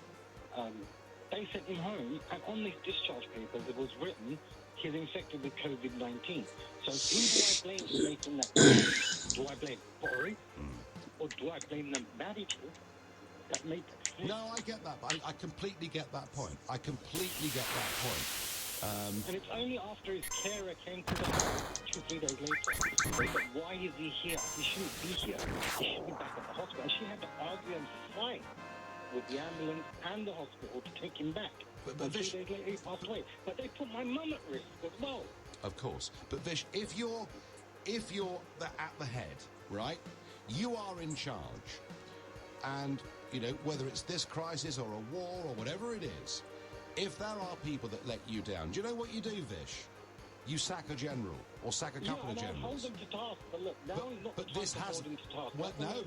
they sent him home, and on these discharge papers it was written he's infected with COVID-19. So who do I blame for making that decision? Do I blame Boris? Or do I blame the managers that made that decision? No, I get that. I completely get that point. I completely get that point. And it's only after his carer came to the house 2-3 days later, they said, why is he here? He shouldn't be here. He should be back at the hospital. And she had to argue and fight with the ambulance and the hospital to take him back. But 2 days later, he passed away. But they put my mum at risk as well. Of course. But Vish, if you're at the head, right, you are in charge. And, you know, whether it's this crisis or a war or whatever it is, if there are people that let you down, do you know what you do, Vish? You sack a general or sack a couple of generals. Hold them to task, but look, now is not the time to hold them to task. Well, no,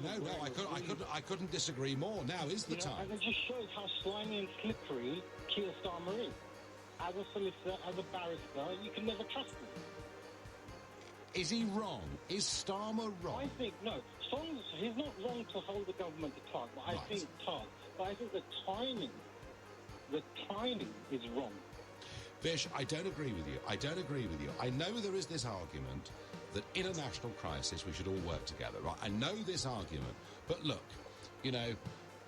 I couldn't disagree more. Now is the time. And it just shows how slimy and slippery Keir Starmer is. As a solicitor, as a barrister, you can never trust him. Is he wrong? Is Starmer wrong? I think, no. He's not wrong to hold the government to task, but I think the timing is wrong. Vish, I don't agree with you. I know there is this argument that in a national crisis we should all work together, right? I know this argument. But look, you know,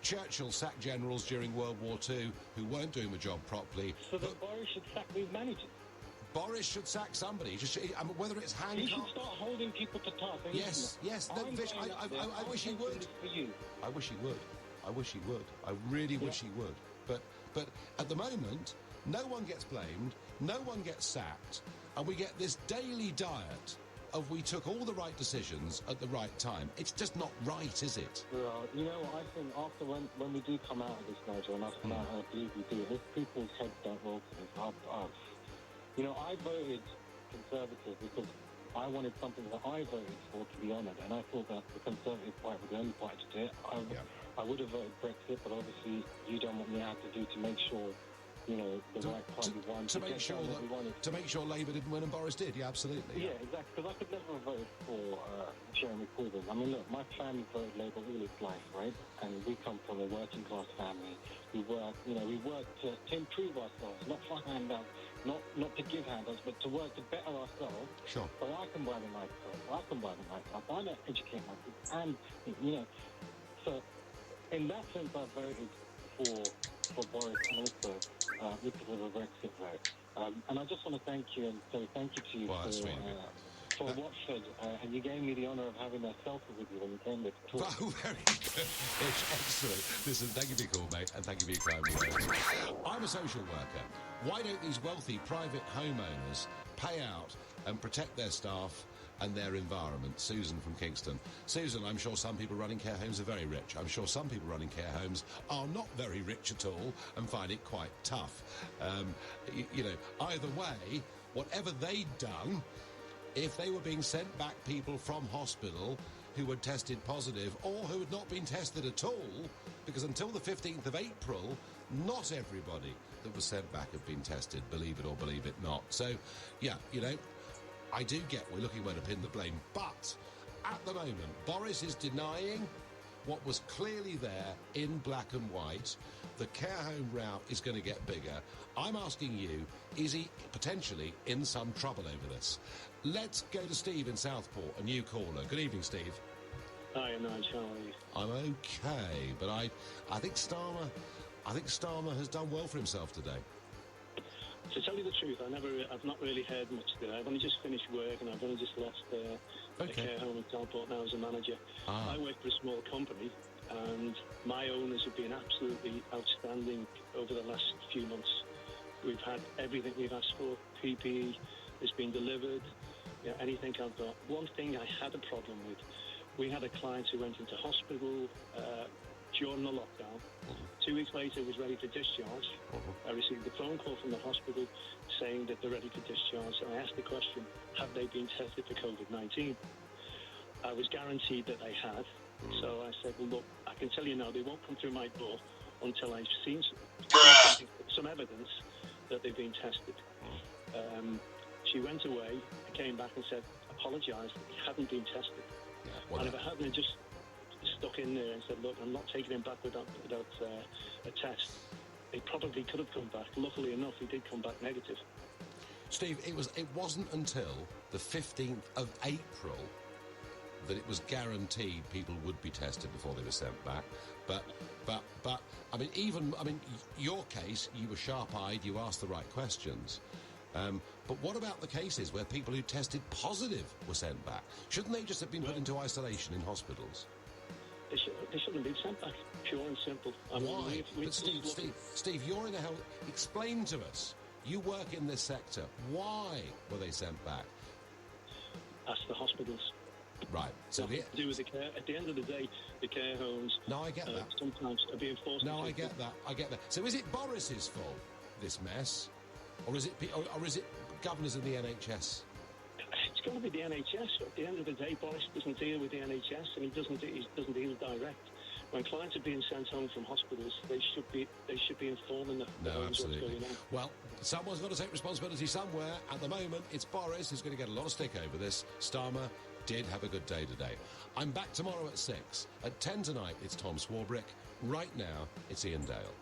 Churchill sacked generals during World War II who weren't doing the job properly. So then Boris should sack these managers. Boris should sack somebody. Whether it's Hancock... He should start holding people to task. Yes. No, Vish, I wish he would. I wish he would. I really wish he would. But at the moment, no one gets blamed, no one gets sacked, and we get this daily diet of we took all the right decisions at the right time. It's just not right, is it? Well, you know what, I think after when we do come out of this, Nigel, and I believe we do, if people's heads don't roll to this, you know, I voted Conservative because I wanted something that I voted for to be honoured, and I thought that the Conservative Party was the only party to do it. I would have voted Brexit, but obviously you done what you had to do to make sure, you know, the right party won. To make sure Labour didn't win and Boris did, yeah, absolutely. Yeah, exactly, because I could never have voted for Jeremy Corbyn. I mean, look, my family voted Labour all its life, right? And we come from a working class family. We work to improve ourselves, not for handouts, not to give handouts, but to work to better ourselves. Sure. So I can buy the nice clothes, I can buy the nice house, I don't educate my kids, and, you know, so in that sense I voted for Boris and also because of a Brexit vote. And I just want to thank you and say thank you to you for Watford, and you gave me the honour of having a selfie with you when you came there to talk. Oh, very good. Excellent. Listen, thank you for your call, mate, and thank you for your kind words. I'm a social worker. Why don't these wealthy private homeowners pay out and protect their staff and their environment? Susan from Kingston. Susan, I'm sure some people running care homes are very rich. I'm sure some people running care homes are not very rich at all and find it quite tough. You know, either way, whatever they'd done, if they were being sent back people from hospital who had tested positive or who had not been tested at all, because until the 15th of April, not everybody that was sent back had been tested, believe it or believe it not. So, yeah, you know, I do get we're looking where to pin the blame, but at the moment, Boris is denying what was clearly there in black and white. The care home route is going to get bigger. I'm asking you, is he potentially in some trouble over this? Let's go to Steve in Southport, a new caller. Good evening, Steve. Hi, Nigel. How are you? I'm okay, but I think Starmer has done well for himself today. To tell you the truth, I've not really heard much today. I've only just finished work and I've only just left a care home in Southport now as a manager. I work for a small company and my owners have been absolutely outstanding over the last few months. We've had everything we've asked for. PPE has been delivered. You know, anything I've got. One thing I had a problem with, we had a client who went into hospital during the lockdown. 2 weeks later was ready for discharge. I received a phone call from the hospital saying that they're ready for discharge. So I asked the question, have they been tested for COVID-19? I was guaranteed that they had. So I said, well, look, I can tell you now, they won't come through my door until I've seen some evidence that they've been tested. She went away, came back and said, apologised that he hadn't been tested. And if I hadn't just stuck in there and said, look, I'm not taking him back without a test, he probably could have come back. Luckily enough, he did come back negative. Steve, it wasn't until the 15th of April that it was guaranteed people would be tested before they were sent back. But I mean, your case, you were sharp-eyed, you asked the right questions. But what about the cases where people who tested positive were sent back? Shouldn't they just have been put into isolation in hospitals? They shouldn't have been sent back, pure and simple. Why? But Steve, you're in the health... Explain to us. You work in this sector. Why were they sent back? Ask the hospitals. Right. So to do with the care. At the end of the day, the care homes... No, I get that. Sometimes are being forced... No, I get that. So is it Boris's fault, this mess? Or is it governors in the NHS? It's got to be the NHS. At the end of the day, Boris doesn't deal with the NHS, and he doesn't deal direct. When clients are being sent home from hospitals, they should be informing them. No, absolutely. What's going on. Well, someone's got to take responsibility somewhere. At the moment, it's Boris who's going to get a lot of stick over this. Starmer did have a good day today. I'm back tomorrow at 6. At 10 tonight, it's Tom Swarbrick. Right now, it's Ian Dale.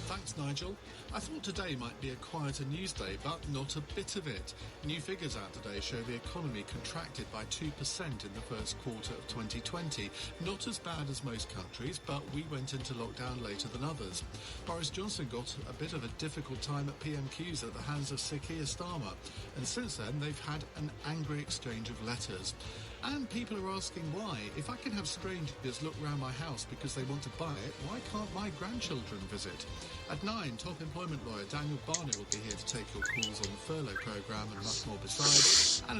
Thanks, Nigel. I thought today might be a quieter news day, but not a bit of it. New figures out today show the economy contracted by 2% in the first quarter of 2020. Not as bad as most countries, but we went into lockdown later than others. Boris Johnson got a bit of a difficult time at PMQs at the hands of Sir Keir Starmer, and since then they've had an angry exchange of letters. And people are asking why. If I can have strangers look round my house because they want to buy it, why can't my grandchildren visit? At 9, top employment lawyer Daniel Barnett will be here to take your calls on the furlough programme and much more besides. And